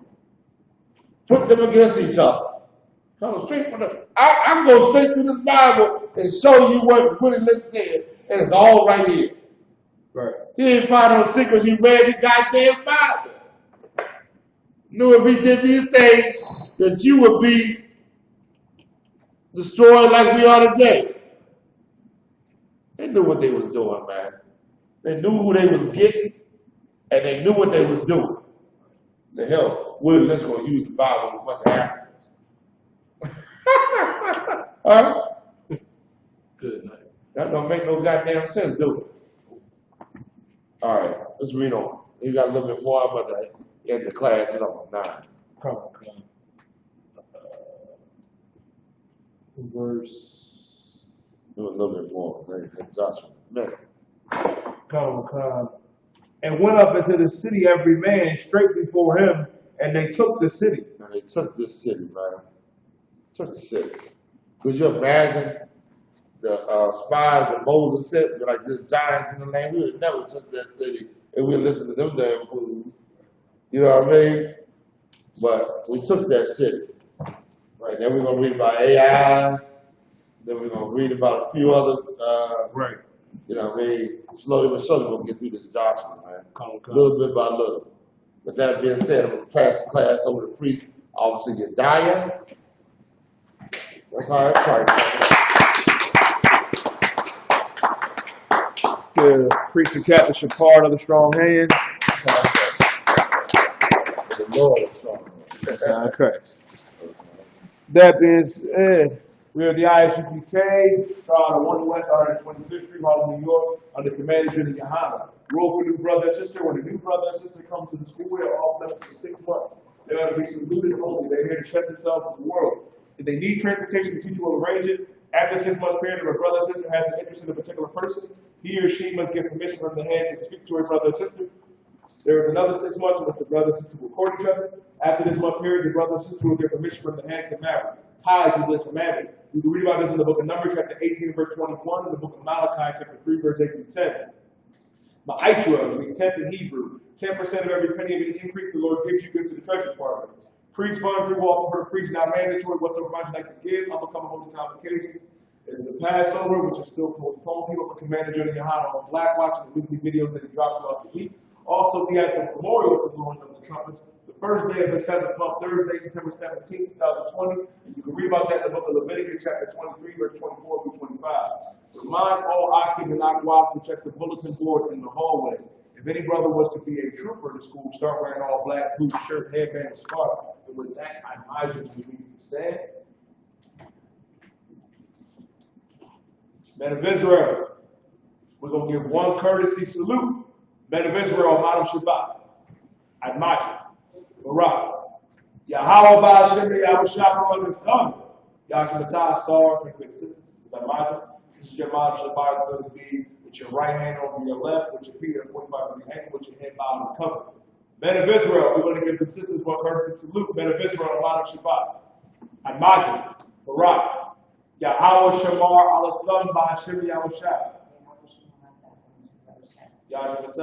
Put them against each other. Come straight from the. I'm going straight through this Bible and show you what Willie Lynch said, and it's all right here. Right. He ain't find no secrets. He read the goddamn Bible. Knew if he did these things, that you would be destroyed like we are today. They knew what they was doing, man. They knew who they was getting, and they knew what they was doing. The hell, Willie Lynch gonna use the Bible with a bunch of Africans. Huh? Good night. That don't make no goddamn sense, do it? All right, let's read on. You got a little bit more. I'm about to end the class. It's almost 9. Come on. Verse. Do a little bit more. Joshua. Next. Come. And went up into the city every man straight before him, and they took the city. Now they took this city, man. Took the city. Could you imagine the spies that Moses sent, like this giants in the land? We would have never took that city if we listened to them damn fools. You know what I mean? But we took that city. Right, then we're going to read about AI. Then we're going to read about a few other, Right. you know what I mean? Slowly but surely we'll get through this Joshua, man. Come. Little bit by little. With that being said, I'm going to pass the class over to priest, Officer Yediah. That's how I pray. It's good. Preacher Captain Shepard of the strong hand. The Lord is strong. Christ. That being said, we are the ISUPK, on 1 West 125th Street, Harlem, New York, under command of Junior Yohana. Rule for new brother and sister. When a new brother and sister come to the school, they are all left for 6 months. They are to be saluted only. They're here to shut themselves from the world. If they need transportation, the teacher will arrange it. After a 6-month period, if a brother or sister has an interest in a particular person, he or she must get permission from the hand to speak to a brother or sister. There is another 6 months in which the brother and sister will court each other. After this month period, the brother and sister will get permission from the hand to marry. Tithe is this commandment. We can read about this in the book of Numbers, chapter 18, verse 21, and the book of Malachi, chapter 3, verse 8 through 10. Ma'ashra means 10th in Hebrew. 10% of every penny of any increase the Lord gives you gives to the treasury department. Priest fund through walking for the priest, not mandatory. Whatsoever amount you like to give, I'm becoming holy convocations. There's the Passover, which is still postponed. People for Commander Junior Yohana on Black Watch and the weekly videos that he drops throughout the week. Also, we have the memorial for blowing of the trumpets. The first day of the 7th month, Thursday, September 17, 2020. And you can read about that in the book of Leviticus, chapter 23, verse 24 through 25. Remind all Akim and Akwab to check the bulletin board in the hallway. If any brother was to be a trooper in the school, start wearing all black, boots, shirt, headband, and scarf. And with that, I advise you to stand. Men of Israel, we're going to give one courtesy salute. Men of Israel, Madam Shabbat, Admacha, Barak, Yahweh Ba'ashem, Yahweh Shapar, and Thunder, Yahshua Star, and Big Sister, Admacha. This is your Madam Shabbat. It's going to be with your right hand over your left, with your feet at 45 degree angle, with your head bowed and covered. Men of Israel, we're going to give the sisters one courtesy salute. Men of Israel, Madam Shabbat, Admacha, Barak, Yahweh Shamar, Allah Thumb, Ba'ashem, Yahweh Shapar. Yahshua